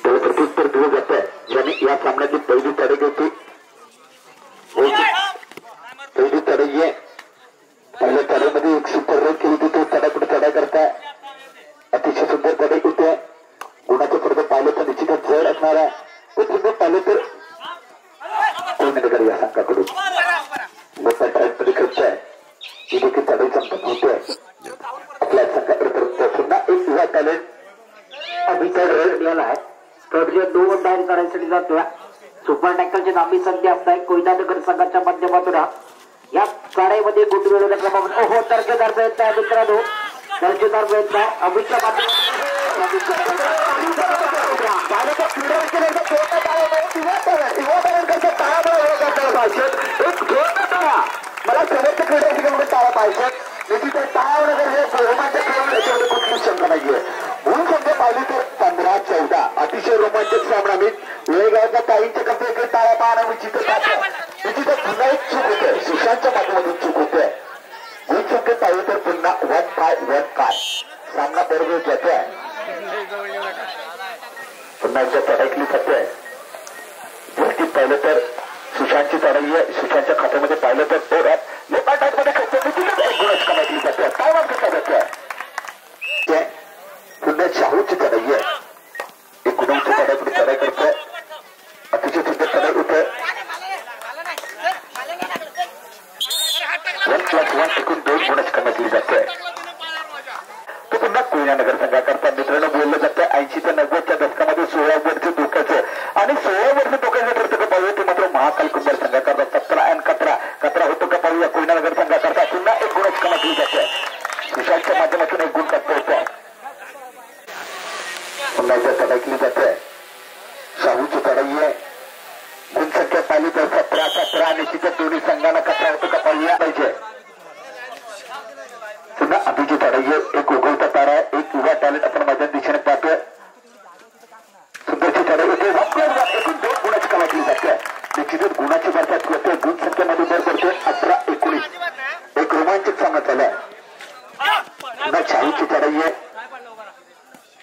प्रत्युत्तर दिलं जात आहे. ज्याने या सामन्याची पहिली चढाई होती. पहिली चढाई आहे. पहिल्या चढाईमध्ये एक सुपर रेड केली होती. तो चढाई चढाई करताय. अतिशय सुंदर चढाई होते. गुणाचं पडदं पाहिलं तर निश्चितच जड असणार आहे. ते सुंदर पाहिलं तर कोण या संघाकडून मोठ्या ट्रॅकमध्ये खेळतोय. ही देखील चढाई संपन्न होते. आपल्या संघाकडे पुन्हा एक युवा टॅलेंट अभिषेक रेड मिळाला आहे. प्रत्येक 2 डायल करण्यासाठी जातोय. सुपर टॅकलची लांबी संख्या असताय. कोयनानगर संघाच्या माध्यमातून या चढाईमध्ये गुट मिळवल्या क्रमांक हो दर्जेदार प्रयत्न आहे मित्रांनो. दर्जेदार प्रयत्न आहे. अभिषेक मला सर्वोच्च क्रीडा टाळा पाहिजे. निश्चित टाळावं हे रोमांचक याच्यामध्ये कुठली शंका नाहीये. म्हणून समजा पाहिली तर 15-14 अतिशय रोमांचक सामना. मी वेळगावच्या ताईंच्या कसे टाळा पाहणं निश्चितच पुन्हा एक चूक होते. सुशांतच्या माध्यमातून चूक होते. गुण संख्येत पाहिजे तर पुन्हा 1-5 सामना बरोबर जातोय. पुन्हा एकदा चढाईकली जाते. गोष्टीत पाहिलं तर सुशांतची चढाई आहे. सुशांतच्या खात्यामध्ये पाहिलं तर मध्ये गुणाची कमाई जाते. काय वाद करता जाते. पुन्हा शाहूची चढाई आहे. एक गुणाची चढाई चढाई करतोय. अतिशय सुंदर चढाई होते. 1+1 एकूण 2 गुणाची कमाई केली जाते. तो पुन्हा कोयनानगर संघाकरता मित्रांनो बोललं जातं. 80 ते 90च्या दशकामध्ये 16 वर्ष धोक्याचं आणि 16 वर्ष धोक्याचं ठरतं का पाहूया. ते मात्र महाकाल कुंभार संघाकरता 17 होतो का पाहूया. कोयनानगर संघाकरता पुन्हा एक गुणाची कमाई केली जाते. सुशांतच्या माध्यमातून एक गुण प्राप्त होतो. पुन्हा एकदा चढाई केली जाते. शाहूची चढाई आहे. गुण संख्या पाहिली तर 17 निश्चितच दोन्ही संघांना कचरा होतो का पाहूया पाहिजे. पुन्हा अभिजित चढाई आहे. एक उगवता तारा आहे. एक युवा टॅलेंट आपण माझ्या दिशेने पाहतोय. सुंदरची चढाई होते. एकूण 2 गुणाची कमाई केली जाते. निश्चितच गुणाची बरसात होते. गुण संख्येमध्ये भर पडते. 18-19 एक रोमांचक सामना चालू आहे. पुन्हा शाहूची चढाई आहे.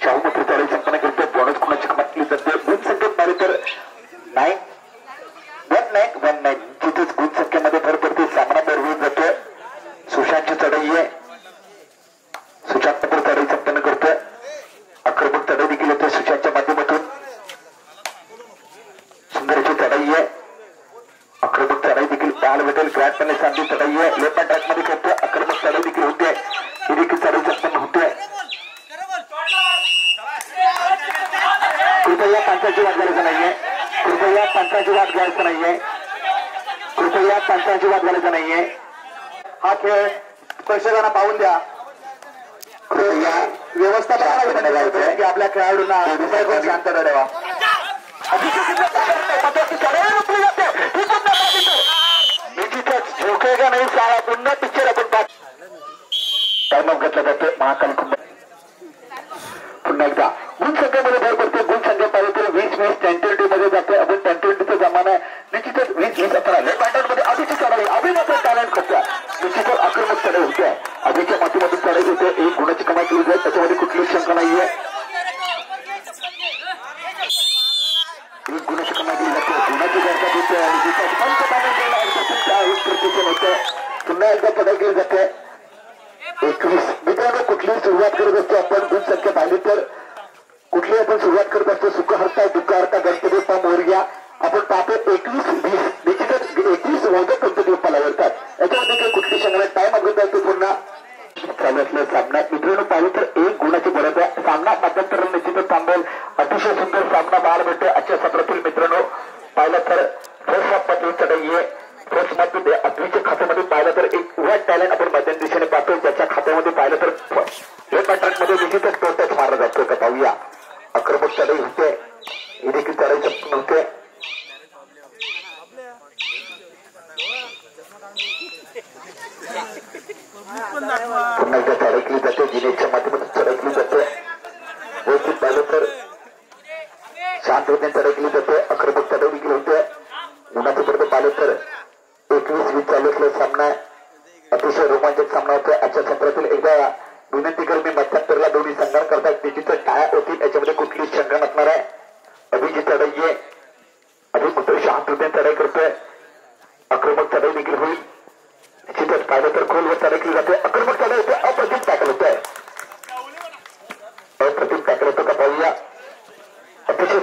शाहू मात्र चढाई संपन्न करते. बोनस गुणाची कमाई केली जाते. गुण संख्येत पाहिजे तर 19 जिथेच गुण संख्येमध्ये भर पडते. सामना बरोबर जातोय. सुशांतची चढाई आहे. सुशांत मात्र चढाई संपन्न करतोय. आक्रमक चढाई देखील होते सुशांतच्या माध्यमातून. सुंदरची चढाई आहे. आक्रमक चढाई देखील पाहायला भेटेल. ग्रँड सांगली चढाई आहे. लेपा ट्रॅक मध्ये खेळतोय. आक्रमक चढाई देखील होते. ही देखील चढाई संपन्न होते. कृपया पंचाची वाद घालायचं नाहीये. कृपया पंचाची वाद घालायचं नाहीये. कृपया पंचाची वाद घालायचं नाहीये. हा खेळ प्रेक्षकांना पाहून द्या. कृपया व्यवस्था की आपल्या खेळाडूंना शांत ठेवा. झोकेगा नाही सारा पुन्हा पिक्चर आपण टाइम ऑफ घेतला जातो. महाकाल कुंभार पुन्हा एकदा गुण संख्येमध्ये भर पडते. गुण संख्या पाहिजे तर 20-20 10-20 मध्ये जाते. आपण 10-20चा जमाना आहे. निश्चितच 20-20 असणार. लेफ्ट मध्ये अभिची चढाई. अभि मात्र टॅलेंट करतोय. निश्चितच आक्रमक चढाई होते. अभिच्या माध्यमातून चढाई होते. एक गुणाची कमाई केली जाईल. त्याच्यामध्ये कुठलीच शंका नाहीये. एक गुणाची कमाई केली जाते. गुणाची गरजा होते आणि होते. पुन्हा एकदा चढाई केली जाते. 21 मित्रांनो कुठलीही सुरुवात करत असतो आपण. गुण संख्या पाहिली तर कुठलीही आपण सुरुवात करत असतो. सुख हरता दुःख हरता गणपती बाप्पा मोरया आपण पाहतो. 21-20 निश्चितच 21 मोदक गणपती बाप्पाला वरतात. याच्यामध्ये काही कुठली शंका टाइम अगोदर असतो. पुन्हा चालू असलेला सामना मित्रांनो पाहिलं तर 1 गुणाची बरोबर आहे. सामना मध्यंतर निश्चितच थांबेल. अतिशय सुंदर सामना पाहायला भेटतो आजच्या सत्रातील मित्रांनो. पाहिलं तर फर्स्ट हाफ चढाई आहे. फर्स्ट मध्ये अद्वीच्या खात्यामध्ये पाहिलं तर एक वाईट टॅलेंट आपण मध्यम दिशेने पाहतो. त्याच्या खात्यामध्ये पाहिलं तर हे पॅटर्न मध्ये निश्चितच टोटच मारला जातो का पाहूया. आक्रमक चढाई होते, ही देखील चढाई नव्हते. पुन्हा एकदा चढाई केली जाते, जिनेच्या माध्यमातून चढाई केली जाते. व्यवस्थित पाहिलं तर शांततेने चढाई केली जाते. आक्रमक चढाई देखील होते. उन्हाचं पर्यंत पाहिलं तर 21-20 चालू असलेला सामना अतिशय रोमांचक सामना होता. आजच्या सत्रातील एकदा विनंती करून मी मध्यांतरला दोन्ही संघांकरता निश्चित टाळ्या होतील, याच्यामध्ये कुठलीच शंका नसणार आहे. अभिजित चढाई आहे, अभिजित मोठं शांततेने चढाई करतोय. आक्रमक चढाई देखील होईल. निश्चितच पाहिलं तर खोलवर चढाई केली जाते. आक्रमक चढाई होते, अप्रतिम टॅकल होत आहे. अप्रतिम टॅकल होतं का पाहूया. अतिशय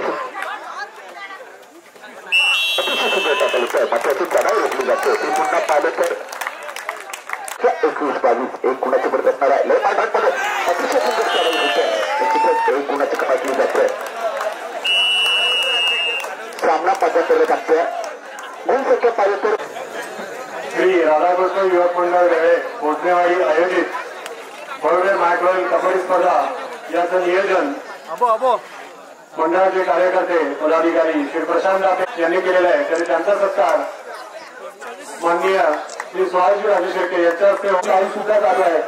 सुंदर टॅकल होत आहे. महत्वाची चढाई रोखली जाते. ती पुन्हा पाहिलं तर 21-22 एक गुणाची बरत असणार आहे. लय पाठांमध्ये अतिशय सुंदर चढाई होत आहे. निश्चितच एक गुणाची कमाई केली जाते. सामना 75 सांगतोय. गुण संख्या पाहिलं तर श्री राधाकृष्ण युवक मंडळ वेळे भोसनेवाडी आयोजित बरोबर मॅकवेल कबड्डी स्पर्धा याचं नियोजन मंडळाचे कार्यकर्ते पदाधिकारी श्री प्रशांत दाते यांनी केलेलं आहे. तरी त्यांचा सत्कार माननीय श्री सुहासजी राजू शेट्टे यांच्या हस्ते काही सुद्धा चालू आहे.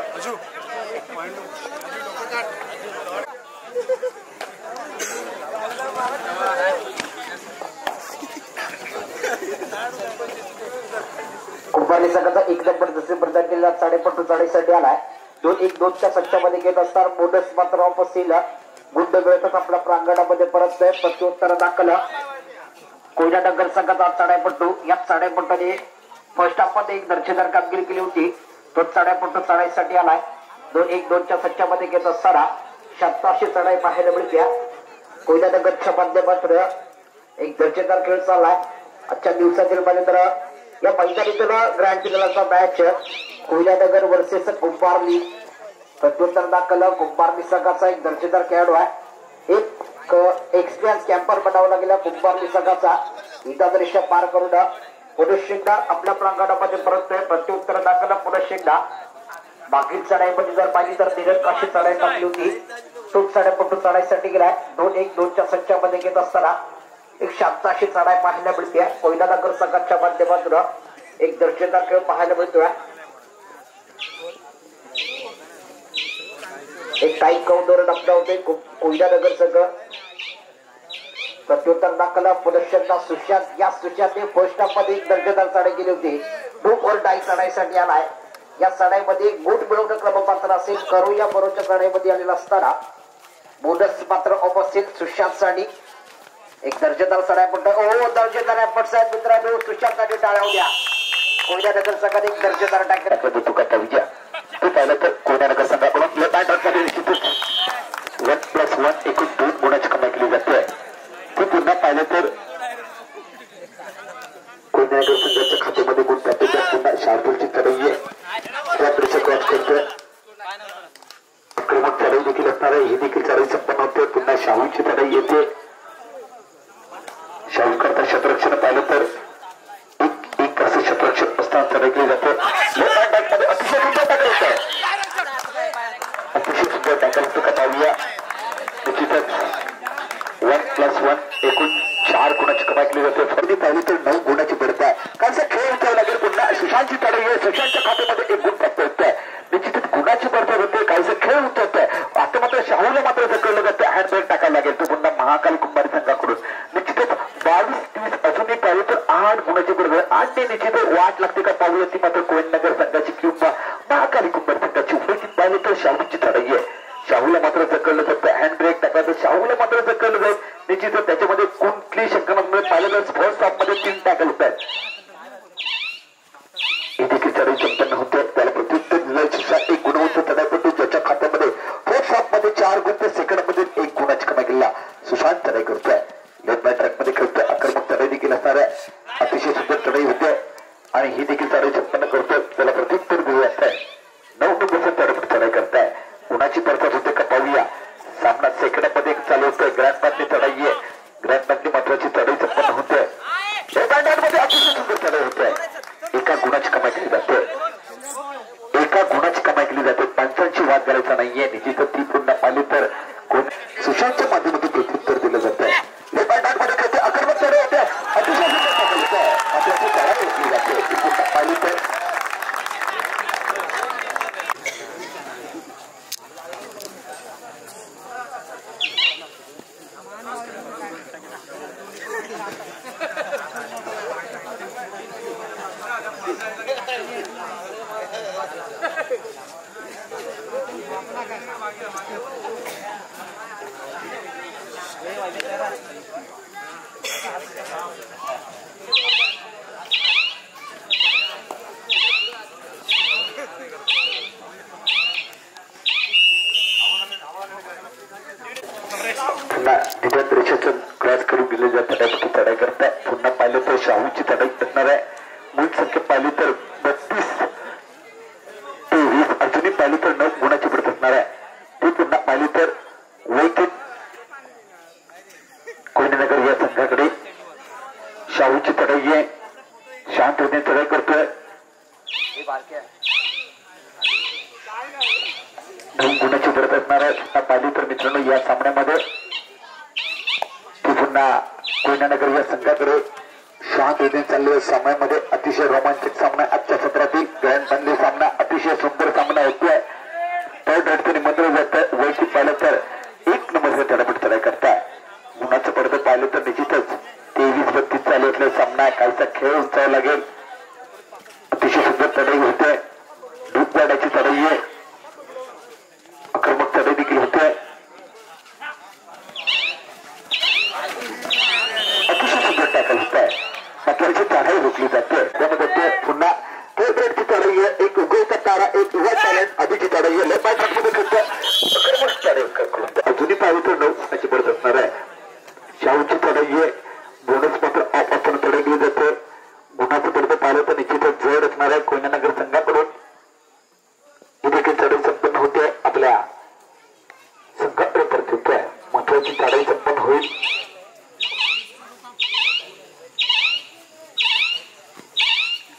कुंभारली संघाचा एक नंबर जबरदस्त केलेला साडेपट्टू चढाईसाठी आलाय. 2-1-2च्या सच्च्यामध्ये घेत असताना बोनस मात्र ऑपोजिट गुंड मिळतच आपल्या प्रांगणामध्ये परत प्रत्युत्तर दाखल. कोयना नगर संघाचा चढाईपट्टू या चढाईपट्टूने फर्स्ट हाफ मध्ये एक दर्जेदार कामगिरी केली होती. तो चढाईपट्टू चढाईसाठी आलाय. 2-1-2च्या सच्च्यामध्ये घेत असताना 87 चढाई पाहायला मिळते. कोयना नगरच्या माध्यमातून एक दर्जेदार खेळ चाललाय. आजच्या दिवसातील मध्ये तर या मैदानीतून ग्रँड फिनालचा मॅच कोयना नगर वर्सेस कुंभारली. प्रत्युत्तर दाखल कुंभारली संघाचा एक दर्जेदार खेळाडू आहे. एक एक्सपिरियन्स कॅम्पर बनावला गेला कुंभारली संघाचा. इथं दृश्य पार करून पुरुष एकदा आपल्या प्रांगणामध्ये परततोय. प्रत्युत्तर दाखल पुरुष एकदा बाकी चढाईमध्ये जर पाहिली तर निरंकाशी चढाई टाकली होती. तो चढाईपट्टू चढाईसाठी गेलाय. 2-1-2च्या सच्च्यामध्ये घेत असताना एक 87 चढाई पाहायला मिळते. कोयना नगर संघाच्या माध्यमातून एक दर्जेदार खेळ पाहायला मिळतोय. एक टाईम काउंटर डबडा होते कोयना नगर संघ. प्रत्युत्तर दाखल पुनश्चंदा सुशांत. या सुशांतने फर्स्ट हाफ मध्ये एक दर्जेदार चढाई केली होती. 2-4 चढाईसाठी आलाय. या चढाईमध्ये गुण मिळवणं क्रमपात्र असेल. करू या बरोबरच्या चढाईमध्ये आलेला असताना बोनस मात्र ऑपोजिट सुशांतसाठी एक दर्जेदार चढाईपट्ट. दर्जेदार एफर्ट्स आहेत मित्रांनो. सुशांतसाठी टाळ्या होत्या. कोयना नगर संघाने एक दर्जेदार टॅकल तुका विजय तू पाहिलं तर कोयना नगर संघाकडून 1+1 एकूण 2 गुणाची कमाई केली जाते. तू पुन्हा पाहिलं तर कोयना नगर संघाच्या खात्यामध्ये गुण जाते. पुन्हा शार्दूलची चढाई आहे. त्या दृश्य क्रॉस करतोय. आक्रमक चढाई देखील असणार आहे. ही देखील चढाई संपन्न होते. पुन्हा शाहूची चढाई येते. शाहू करता शतरक्षण पाहिलं तर एक असं शतरक्षण असताना चढाई केली जाते. अतिशय सुंदर टॅकल होत आहे. अतिशय सुंदर टॅकल होतं का पाहूया. निश्चितच 1+1 एकूण 4 गुणाची कमाई केली जाते. फर्दी पाहिली तर 9 गुणाची बढत आहे. कारण खेळ उचलावं लागेल. पुन्हा सुशांतची चढाई आहे. सुशांतच्या खात्यामध्ये 1 गुण प्राप्त होत आहे. निश्चितच गुणाची बढत होते. काहीसं खेळ उतरत आहे. आता मात्र शाहूला मात्र ढकललं जाते. हँडब्रेक टाकायला लागेल. तो पुन्हा महाकाली कुंभारी संघाकडून. निश्चितच 22-30 अजूनही पाहिलं तर 8 गुणाची बरोबर 8 ने निश्चित वाट लागते का पाहूया. ती मात्र कोयना नगर संघाची किंवा महाकाली कुंभारी संघाची. उभेची पाहिलं तर शाहूची चढाई आहे. शाहूला मात्र ढकललं जातं. हँडब्रेक टाकायचं. शाहूला मात्र ढकललं जाईल. निश्चितच त्याच्यामध्ये कुठली शंका नसल्यामुळे पाहिलं तर फर्स्ट हाफ मध्ये 3 टॅकल होत आहेत. ही देखील चढाई संपन्न होते. त्याला प्रत्युत्तर दिलं 1 गुणवंत चढाईपट्टू ज्याच्या खात्यामध्ये फर्स्ट हाफ मध्ये 4 गुण ते सेकंड मध्ये 1 गुणाची कमाई केला. सुशांत चढाई करतोय. लेफ्ट बाय ट्रॅक मध्ये खेळतोय. आक्रमक चढाई देखील असणार आहे. अतिशय सुंदर चढाई होते आणि ही देखील चढाई संपन्न करतोय. त्याला प्रत्युत्तर दिलं असतंय. 9% चढाई करताय. कुणाची परफत होते का पाहूया. सामना सेकंड मध्ये चालू होतोय. ग्रँड मधली चढाई आहे. ग्रँड मधली महत्वाची चढाई संपन्न होते. मध्ये अतिशय सुंदर चढाई होते. असणार आहे. गुण संख्या पाहिली तर 32-20, अजूनही पाहिली तर 9 गुणाची पडत असणार आहे. ती पुन्हा पाहिली तर वैकिक कोयनेनगर या संघाकडे शाहूची चढाई आहे. शांत होते चढाई करतोय. 9 गुणाची पडत असणार आहे. पाहिली तर मित्रांनो या सामन्यामध्ये ती पुन्हा कोयनानगर या संघाकडे शांत होते चाललेल्या सामन्यामध्ये अतिशय रोमांचक सामना आजच्या सत्रातील ग्रँड फायनल सामना अतिशय सुंदर सामना होतोय. थर्ड अडचणी मंत्र जात वैयक्तिक पाहिलं तर 1 नंबरचा चढापट चढाई करताय. गुणाचं पडतं पाहिलं तर निश्चितच 23-32 चालू असलेला सामना काहीसा खेळ उंचावा लागेल. अतिशय सुंदर चढाई होते. दूधवाड्याची चढाई आहे. आक्रमक चढाई देखील होते. अतिशय सुंदर टॅकल होत आहे. मात्र चढाई रोखली जाते. त्यामध्ये ते पुन्हा थर्ड चढाई आहे. एक उगवता तारा, एक युवा टॅलेंट आधीची चढाई आहे. लेफ्ट मध्ये आक्रमक चढाई करते. अजूनही पाहिजे तर 9 गुणाची पडत असणार आहे. शाहूची चढाई आहे. बोनस मात्र आपण चढाई केली जाते. गुणाचं पडतं पाहिलं तर निश्चितच जड असणार आहे कोयनानगर संघाकडून. ही देखील चढाई संपन्न होते. आपल्या संघाकडे परत आहे. महत्वाची चढाई संपन्न होईल.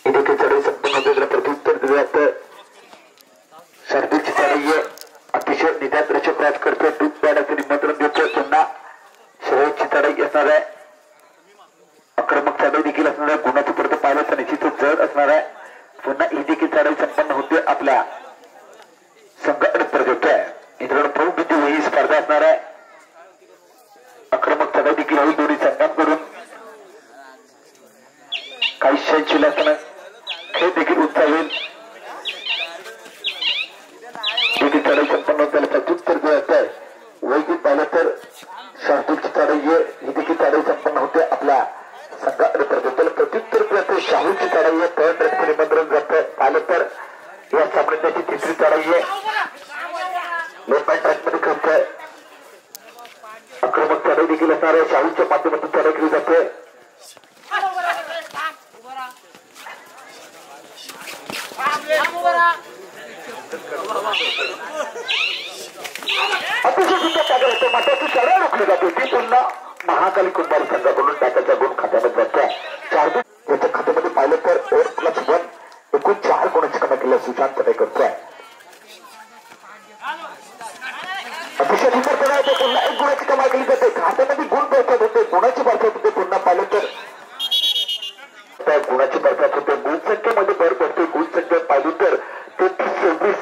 ही देखील चढाई संपन्न होते. त्याला प्रत्युत्तर दिलं जातं. सर्दीची चढाई आहे. अतिशय निदान रचक प्रयास करते. दूध पाण्याचं निमंत्रण देतोय. पुन्हा शरीराची चढाई असणार आहे. आक्रमक चढाई देखील असणार आहे. गुणाचं पडतं पाहिलं तर निश्चितच जड असणार आहे. पुन्हा ही देखील चढाई संपन्न होते. आपल्या संघाकडे परत आहे. मित्रांनो प्रमुख ही स्पर्धा असणार आहे. आक्रमक चढाई देखील होईल दोन्ही संघांकडून. काही क्षणशील असताना खेळ देखील उंचावेल. देखील चढाई संपन्न होत त्याला प्रत्युत्तर देत आहे. वैदिक पाहिलं तर शाहूची चढाई आहे. ही देखील चढाई संपन्न होते. आपल्या संघाकडे परत त्याला प्रत्युत्तर करते. शाहूची चढाई आहे. थर्ड रनचं निमंत्रण जातं. पाहिलं तर या सामन्याची तिसरी चढाई आहे. लेफ्ट हँड ट्रॅकमध्ये खेळतोय. आक्रमक चढाई देखील असणार आहे. शाहूच्या माध्यमातून चढाई केली जाते. अतिशय सुंदर टॅकल होते. मात्र ती चढाई रोखली जाते. ती पुन्हा महाकाली कुंभारी संघाकडून टॅकलचा गुण खात्यामध्ये जातोय. 4 याच्या खात्यामध्ये पाहिलं तर 4+1 एकूण 4 गुणाची कमाई केली. सुशांत चढाई करतोय. अतिशय सुंदर चढाई होते. पुन्हा 1 गुणाची कमाई केली जाते. खात्यामध्ये गुण बरसात होते. गुणाची बरसात होते. पुन्हा पाहिलं तर गुणाची बरसात होते. गुण संख्येमध्ये भर पडते. गुण संख्या पाहिली तर 33-26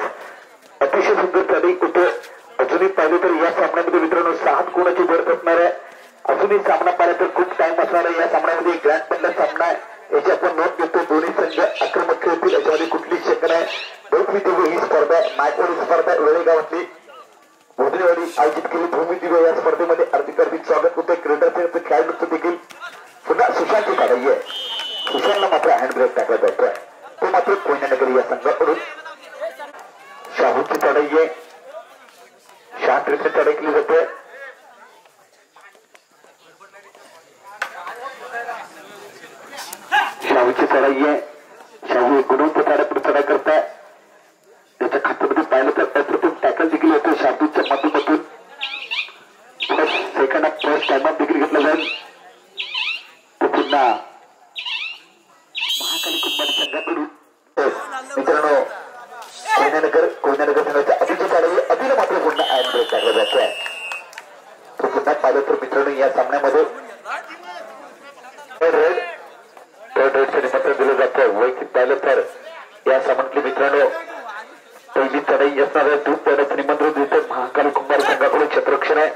अतिशय सुंदर चढाई होते. अजूनही पाहिलं तर या सामन्यामध्ये मित्रांनो 7 गुणाची भर असणार आहे. अजूनही सामना पाहिला तर खूप टाइम असणार आहे. या सामन्यामध्ये ग्रँड फायनल सामना आहे. याची आपण नोंद घेतो. दोन्ही संघ आक्रमक खेळतील याच्यामध्ये कुठलीच शंका नाही. भूमी दिव्य ही स्पर्धा आहे. मायकोडी स्पर्धा वेळेगावातली भोजनेवाडी आयोजित केली. भूमी दिव्य या स्पर्धेमध्ये हार्दिक स्वागत होते. क्रीडार्थी खेळाडूंचं देखील पुन्हा सुशांतची चढाई आहे. सुशांतला मात्र हँडब्रेक टाकला जातोय. तो मात्र कोयनानगर या संघाकडून शाहूची चढाई आहे. शांतरीती चढाई केली जाते. शाहूची चढाई आहे. शाहू एक गुणवंत चढाई करताय. त्याच्या खात्यामध्ये पाहिलं तर अप्रतिम टॅकल देखील होते. शाहूच्या माध्यमातून सेकंड फर्स्ट टाइम देखील घेतला जाईल. तो पुन्हा महाकाली कुंभारी संघाकडून मित्रांनो कोयनानगर संघाच्या अभिची चढाई अभिला मात्र पुन्हा हँड ब्रेक टाकला जातोय. तो पुन्हा पाहिलं तर मित्रांनो या सामन्यामध्ये रेडचं निमंत्रण दिलं जातं. वैयक्तिक पाहिलं तर या सामन्यातली मित्रांनो पहिली चढाई असणार आहे. दूध पाण्याचं निमंत्रण देतं. महाकाली कुंभारी संघाकडून क्षेत्ररक्षण आहे.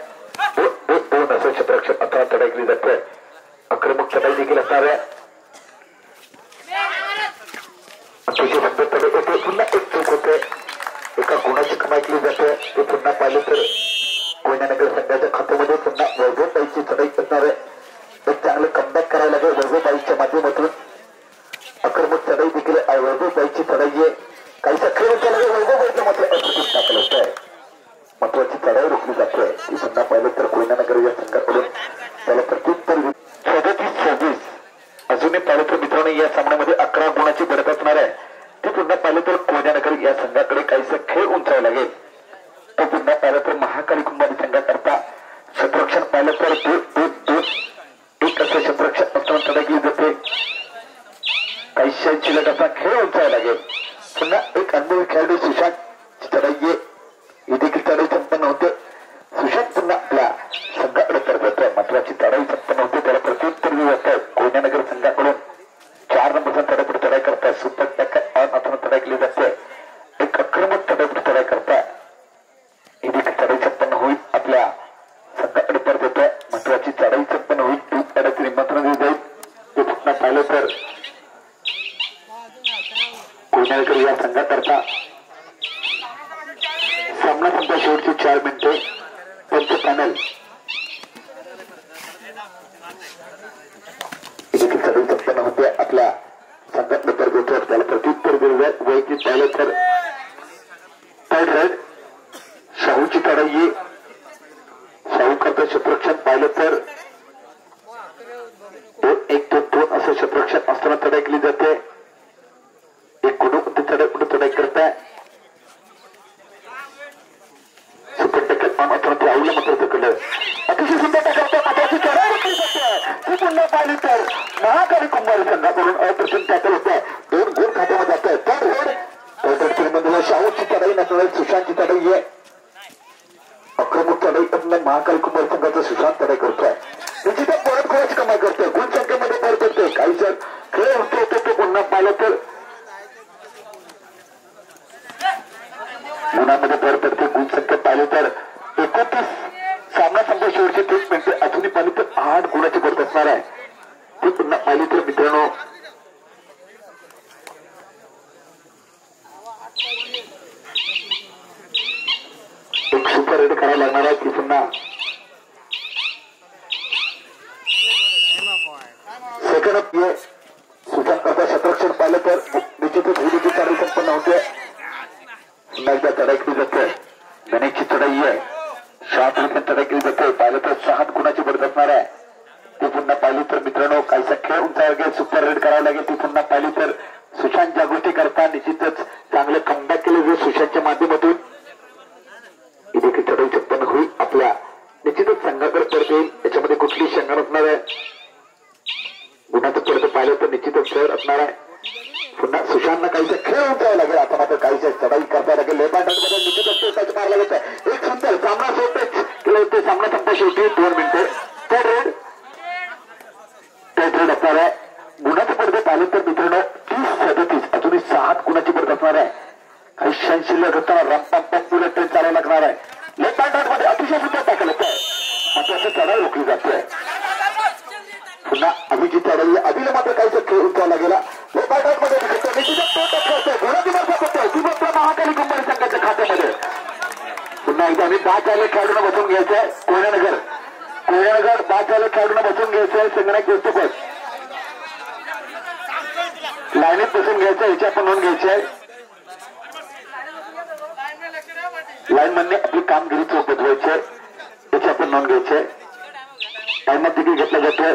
2 असं क्षेत्ररक्षण 18 चढाई केली जाते. आक्रमक चढाई देखील असणार आहे. अतिशय सुंदर चढाई होते. पुन्हा एक चूक होते. एका गुणाची कमाई केली जाते. ते पुन्हा पाहिलं तर कोयनानगर संघाच्या खात्यामध्ये पुन्हा वैभवबाईची चढाई असणार आहे. एक चांगलं कमबॅक करायला लागेल वैभवबाईच्या माध्यमातून. आक्रमक चढाई देखील वैभवबाईची चढाई आहे. काही सक्रिय लागेल वैभवबाईचं मात्र अप्रतिम टाकलं होत आहे. महत्वाची चढाई रोखली जाते. ती पुन्हा पाहिलं तर कोयनानगर या संघाकडून त्याला प्रत्युत्तर 37-26 अजून जोडीने पाहिलं तर मित्रांनो या सामन्यामध्ये 11 गुणाची बढत असणार आहे. ते पुन्हा पाहिलं तर कोयनानगर या संघाकडे काहीसा खेळ उंचावा लागेल. तो पुन्हा पाहिलं तर महाकाली कुंभारी संघाकरता क्षेत्ररक्षण पाहिलं तर 2-2-2-1 असं क्षेत्ररक्षण असताना तडकली जाते. काहीशा शिल्लक असा खेळ उंचावा लागेल. पुन्हा एक अनुभवी खेळाडू सुशांत चढाई हे देखील चढाई संपन्न होते. सुशांत पुन्हा आपल्या संघाकडे परत येतोय. महत्वाची चढाई संपन्न होते. त्याला प्रत्युत्तर दिलं जात आहे. कोयनानगर संघाकडून 4 नंबरचा चढाईपुढे चढाई करताय. सुपर टॅकल ऑन असताना चढाई केली जाते. एक आक्रमक चढाईपुढे चढाई करताय. ही देखील चढाई संपन्न होईल. आपल्या संघाकडे परत येतोय. महत्वाची चढाई संपन्न होईल. टूप चढाईचे निमंत्रण दिलं जाईल. ते पुन्हा पाहिलं तर कोयनानगर या संघाकरता सामना संपला. शेवटची 4 मिनिटे. पंच पॅनल देखील चढाई संपन्न होते. आपल्या संघाकडे परत येतो. त्याला प्रत्युत्तर दिलं जाईल. वैयक्तिक पाहिलं तर थर्ड रेड शाहूची चढाई. शाहू करता क्षेत्ररक्षण पाहिलं तर 2-1-2-2 असं क्षेत्ररक्षण असताना चढाई केली जाते. एक गुडून चढाई पुढे चढाई करताय. सुपर टॅकल ऑन असताना राहुल मात्र पकडलं. अतिशय सुंदर टॅकल महत्वाची चढाई केली जाते. ती पुन्हा पाहिली तर महाकाली कुंभारी संघाकडून अप्रतिम टॅकल होत आहे. 2 गोल खात्यामध्ये जात आहे. थर्ड रेड शाहूची चढाई नसणार. सुशांतची चढाई आहे. आक्रमक चढाई असणार. महाकाली कुंभारी संघाचा सुशांत चढाई करतोय. निश्चितच परत खोळाची कमाई करतोय. गुण संख्येमध्ये भर पडतोय. काही जर खेळ होतो तो पुन्हा पाहिलं तर गुणामध्ये भर पडते. गुण संख्या पाहिलं तर 29. सामना संपला. शेवटचे 30 मिनिटे अजूनही पाहिली तर 8 गुणाची भरत असणार आहे. ती पुन्हा पाहिली तर मित्रांनो एक सुपर रेड करायला लागणार आहे. ती पुन्हा सेकंड अप ये सुशांत करता क्षेत्ररक्षण पाहिलं तर निश्चितच ही देखील चढाई संपन्न होते. पुन्हा एकदा चढाई केली जाते. गणेशची चढाई आहे. 7 रुपये चढाई केली जाते. पाहिलं तर 6 गुणाची बढत असणार आहे. ती पुन्हा पाहिली तर मित्रांनो काहीसा खेळ उंचावा लागेल. सुपर रेड करायला लागेल. ती पुन्हा पाहिली तर सुशांत ज्या गोष्टी करता निश्चितच चांगलं कमबॅक केलं जाईल सुशांतच्या माध्यमातून. ही देखील चढाई संपन्न होईल. आपल्या निश्चितच संघाकडे परत येईल. याच्यामध्ये कुठली शंका नसणार आहे. गुणाचं परत पाहिलं तर निश्चितच खेळ असणार आहे. पुन्हा सुशांतला काहीसा खेळ उंचावा लागेल. आता मात्र काहीसा चढाई करता लागेल. लेबांडमध्ये निश्चितच टच मारला जात आहे. एक सुंदर सामना सोडतेच केलं होते. सामना संपला शेवटी 2 मिनिटे. थर्ड रेड असणार आहे. गुणाचं पडते पाहिलं तर मित्रांनो 30-37 अजूनही 7 गुणाची पडत असणार आहे. काही क्षण शिल्लक असताना रंपांपा बुलेट ट्रेन चालायला लागणार आहे. लेफ्ट हँड मध्ये अतिशय सुद्धा टाकलं होत आहे. मात्र असं चढाई रोखली जाते. पुन्हा अभिजित चढाई. अभिला मात्र काहीच खेळ उचलला गेला. लेफ्ट हँड मध्ये गुणाची मार्फत होते. ती मात्र महाकाली कुंभारी संघाच्या खात्यामध्ये. पुन्हा एकदा आम्ही 10 चालक खेळाडूंना बसून घ्यायचंय. कोयनानगर 10 चालक खेळाडूंना बसून घ्यायचंय. संगणक व्यवस्थापक लाईनीत बसून घ्यायचं. याची आपण नोंद घ्यायची आहे. लाईन म्हणणे आपली कामगिरी चोख बदवायची आहे. याची आपण नोंद घ्यायची आहे. टाइमात देखील घेतलं जातं.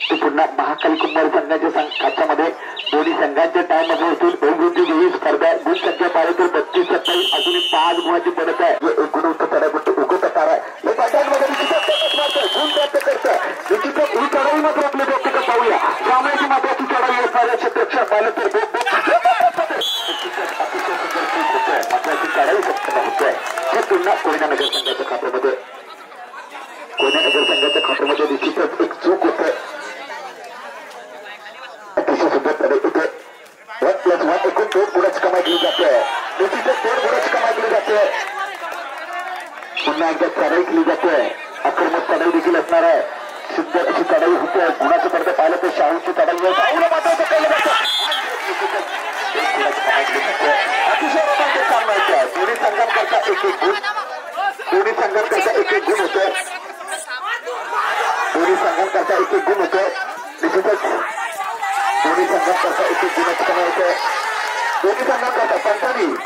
ते पुन्हा महाकाली कुंभारी संघाच्या खात्यामध्ये दोन्ही संघांच्या टाइम मध्ये होतील. बहुगुणची वेगळी स्पर्धा आहे. गुण संख्या पाहिली तर 32-27 अजूनही 5 गुणाची पडत आहे. गुण उत्तर चढाई उगवत तार आहे. गुण प्राप्त करतं. निश्चितच ही चढाई मात्र आपली व्यक्तिगत पाहूया. सामन्याची महत्वाची चढाई असणाऱ्या क्षेत्ररक्षण पाहिलं तर महत्वाची चढाई संपन्न होत आहे. हे पुन्हा कोयनानगर संघाच्या खात्यामध्ये निश्चितच एक चूक होत आहे. अतिशय सुंदर चढाई होते. 1+1 एकूण 2 गुणाची कमाई केली जाते. निश्चितच 2 गुणाची कमाई केली जाते. पुन्हा एकदा चढाई केली जाते. आक्रमक चढाई देखील असणार आहे. सुंदर अशी चढाई होते. गुणाचं पडतं पाहिलं तर शाहूची चढाई आहे. शाहूला मात्र केलं जातं. अतिशय रोमांचक सामना आहे. दोन्ही संघांकरता 1-1 गुण. दोन्ही संघांकरता 1-1 गुण होतोय. दोन्ही संघांकरता 1-1 गुण होतोय. निश्चितच दोन्ही संघांकरता 1-1 गुणाची कमाई होते. दोन्ही संघांकरता 45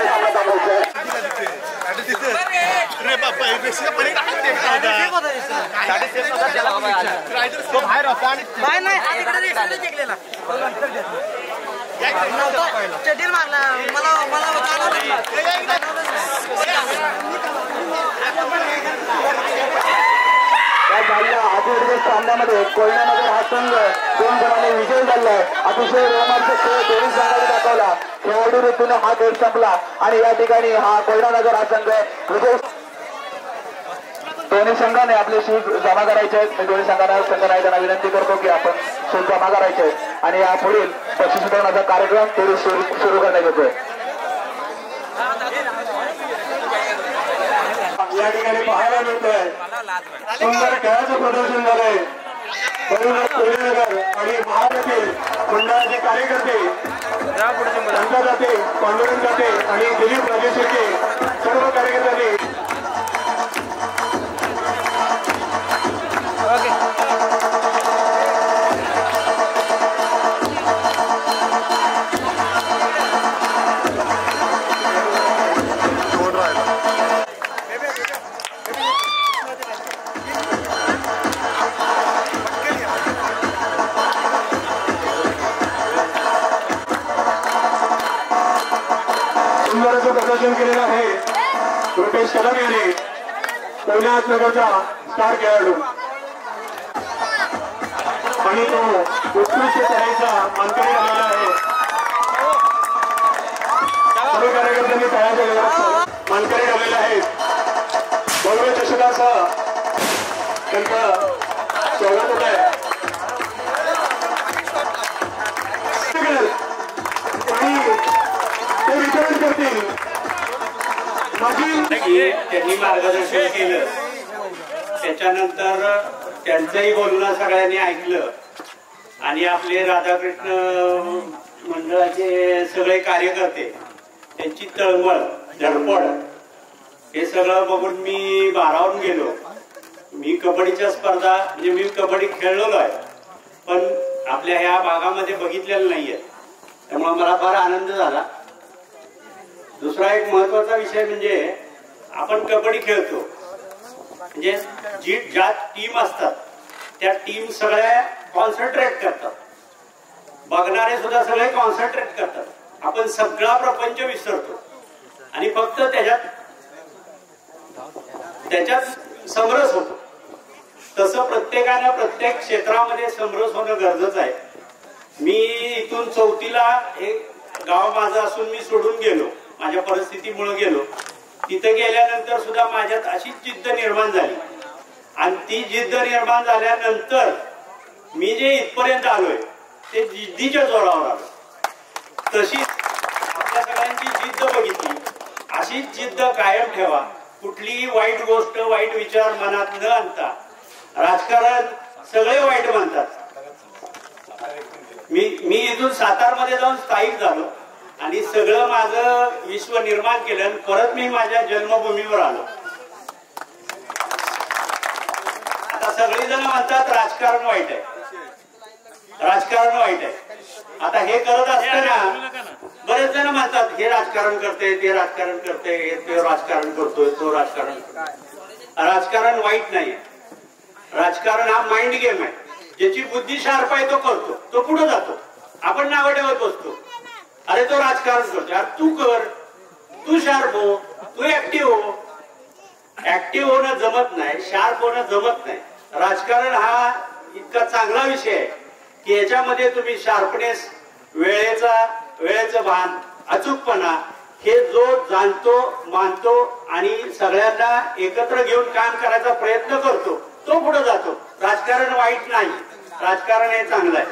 सामना थांबवायचा आहे. झालेल्या आदिवासी सामन्यामध्ये कोयनानगर हा संघ 2 गुणांनी विजयी झालाय. अतिशय रोमांचक खेळ दोन्ही संघाने दाखवला. खेळाडू रीतीने हा खेळ संपला आणि या ठिकाणी हा कोयनानगर हा संघ विजय. दोन्ही संघाने आपले शूज जमा करायचे आहेत. दोन्ही संघांना संघ नायकांना विनंती करतो की आपण शूज जमा करायचे आहेत आणि या पुढील बक्षीस वितरणाचा कार्यक्रम थोडी सुरू करण्यात येतोय. या ठिकाणी पाहायला मिळतोय सुंदर खेळाचं प्रदर्शन झालंय. कोयनानगर आणि महाराष्ट्रीय मंडळाचे कार्यकर्ते, संघ जाते, पांडुरंग जाते आणि दिलीप राजेश सर्व कार्यकर्त्यांनी सुंदर प्रदर्शन केलेलं आहे. रुपेश कदम यांनी कोयनानगरचा स्टार खेळाडू आणि तो उत्कृष्ट तऱ्हेचा मानकरी आलेला आहे. सर्व कार्यकर्त्यांनी तयार झालेला मानकरी आलेले आहेत. भव्य चषकासह त्यांचं स्वागत होत आहे आणि ते वितरण करतील. त्यांनी मार्गदर्शन केलं, त्याच्यानंतर त्यांचंही बोलणं सगळ्यांनी ऐकलं आणि आपले राधाकृष्ण मंडळाचे सगळे कार्यकर्ते त्यांची तळमळ धडपड हे सगळं बघून मी भारावून गेलो. मी कबड्डीच्या स्पर्धा म्हणजे मी कबड्डी खेळलेलो आहे पण आपल्या ह्या भागामध्ये बघितलेलं नाहीये, त्यामुळे मला फार आनंद झाला. दुसरा एक महत्वाचा विषय म्हणजे आपण कबड्डी खेळतो म्हणजे ज्या टीम असतात त्या टीम सगळ्या कॉन्सन्ट्रेट करतात, बघणारे सुद्धा सगळे कॉन्सन्ट्रेट करतात. आपण सगळा प्रपंच विसरतो आणि फक्त त्याच्यात समरस होतो. तसं प्रत्येकानं प्रत्येक क्षेत्रामध्ये समरस होणं गरजेचं आहे. मी इथून चौथीला एक गाव माझं असून मी सोडून गेलो, माझ्या परिस्थितीमुळे गेलो. तिथे गेल्यानंतर सुद्धा माझ्यात अशीच जिद्द निर्माण झाली आणि ती जिद्द निर्माण झाल्यानंतर मी जे इथपर्यंत आलोय ते जिद्दीच्या जोरावर आलो. तशीच आपल्या सगळ्यांची जिद्द बघितली. अशीच जिद्द कायम ठेवा. कुठलीही वाईट गोष्ट, वाईट विचार मनात न आणता. राजकारण सगळे वाईट म्हणतात. मी इथून सातारमध्ये जाऊन स्थायिक झालो आणि सगळं माझं विश्व निर्माण केलं आणि परत मी माझ्या जन्मभूमीवर आलो. आता सगळेजण म्हणतात राजकारण वाईट आहे, राजकारण वाईट आहे. आता हे करत असताना बरेच जण म्हणतात हे राजकारण करते, ते राजकारण करते, ते राजकारण करतोय, तो राजकारण करतोय. राजकारण वाईट नाही. राजकारण हा माइंड गेम आहे. ज्याची बुद्धी शार्प आहे तो करतो, तो पुढे जातो. आपण नावं ठेवत बसतो, अरे तो राजकारण करतो. यार तू कर, तू शार्प हो, तू ऍक्टिव्ह हो. ऍक्टिव्ह होणं जमत नाही, शार्प होणं जमत नाही. राजकारण हा इतका चांगला विषय आहे की याच्यामध्ये तुम्ही शार्पनेस, वेळेचं भान, अचूकपणा हे जो जाणतो, मानतो आणि सगळ्यांना एकत्र घेऊन काम करायचा प्रयत्न करतो तो पुढे जातो. राजकारण वाईट नाही, राजकारण हे चांगलं आहे.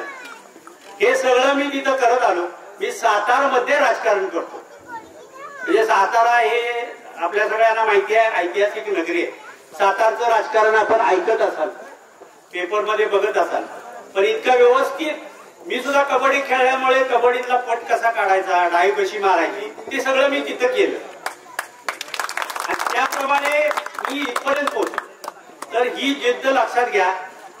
हे सगळं मी तिथं करत आलो. मी सातारमध्ये राजकारण करतो. म्हणजे सातारा हे आपल्या सगळ्यांना माहिती आहे, ऐतिहासिक नगरी आहे. सातारचं राजकारण आपण ऐकत असाल, पेपरमध्ये बघत असाल, पण इतकं व्यवस्थित. मी सुद्धा कबड्डी खेळल्यामुळे कबड्डीतला पट कसा काढायचा, डाई कशी मारायची, ते सगळं मी तिथं केलं आणि त्याप्रमाणे मी इथपर्यंत पोहोचलो. तर ही जिद्द लक्षात घ्या.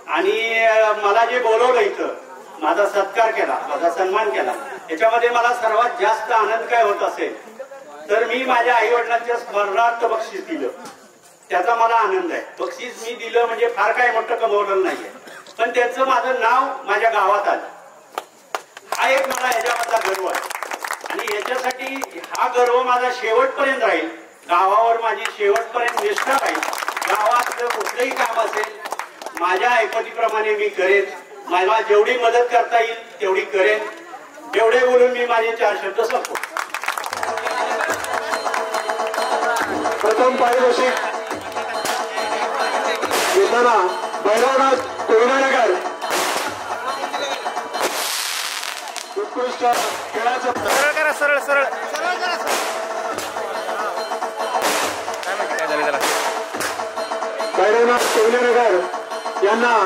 आणि मला जे बोलवलं इथं, माझा सत्कार केला, माझा सन्मान केला, याच्यामध्ये मला सर्वात जास्त आनंद काय होत असेल तर मी माझ्या आई वडिलांच्या स्मरणार्थ बक्षीस दिलं, त्याचा मला आनंद आहे. बक्षीस मी दिलं म्हणजे फार काही मोठं कमवलं नाहीये, पण त्याचं माझं नाव माझ्या गावात आलं. हा एक मला ह्याच्यामधला गर्व आहे आणि याच्यासाठी हा गर्व माझा शेवटपर्यंत राहील. गावावर माझी शेवटपर्यंत निष्ठा राहील. गावातलं कुठलंही काम असेल माझ्या ऐपतीप्रमाणे मी करेन. मला जेवढी मदत करता येईल तेवढी करेन. एवढे बोलून मी माझे 4 शब्द संपवतो. प्रथम पारितोषिक येताना भैरवनाथ कोयनानगर उत्कृष्ट खेळाचं सरळ करा, सरळ सरळ भैरवनाथ कोयनानगर यांना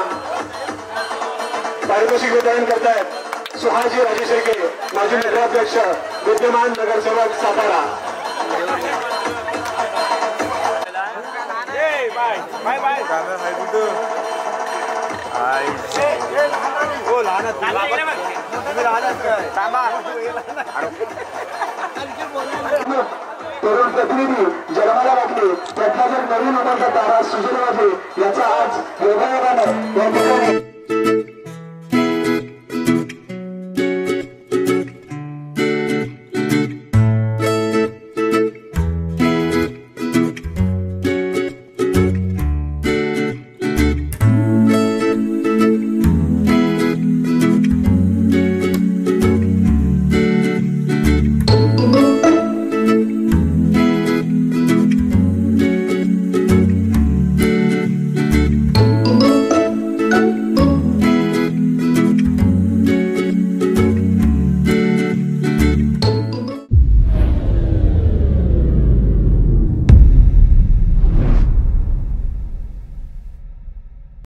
पारितोषिक वितरण करतायत सुहाजी राजे शेळके, माजी नगराध्यक्ष, विद्यमान नगरसेवक सातारा. बाय बाय तरुण प्रतिनिधी जन्माला लागले त्यातला जर नवीन उमरता तारा सुजन वाजे याचा आज योगायोगाने या ठिकाणी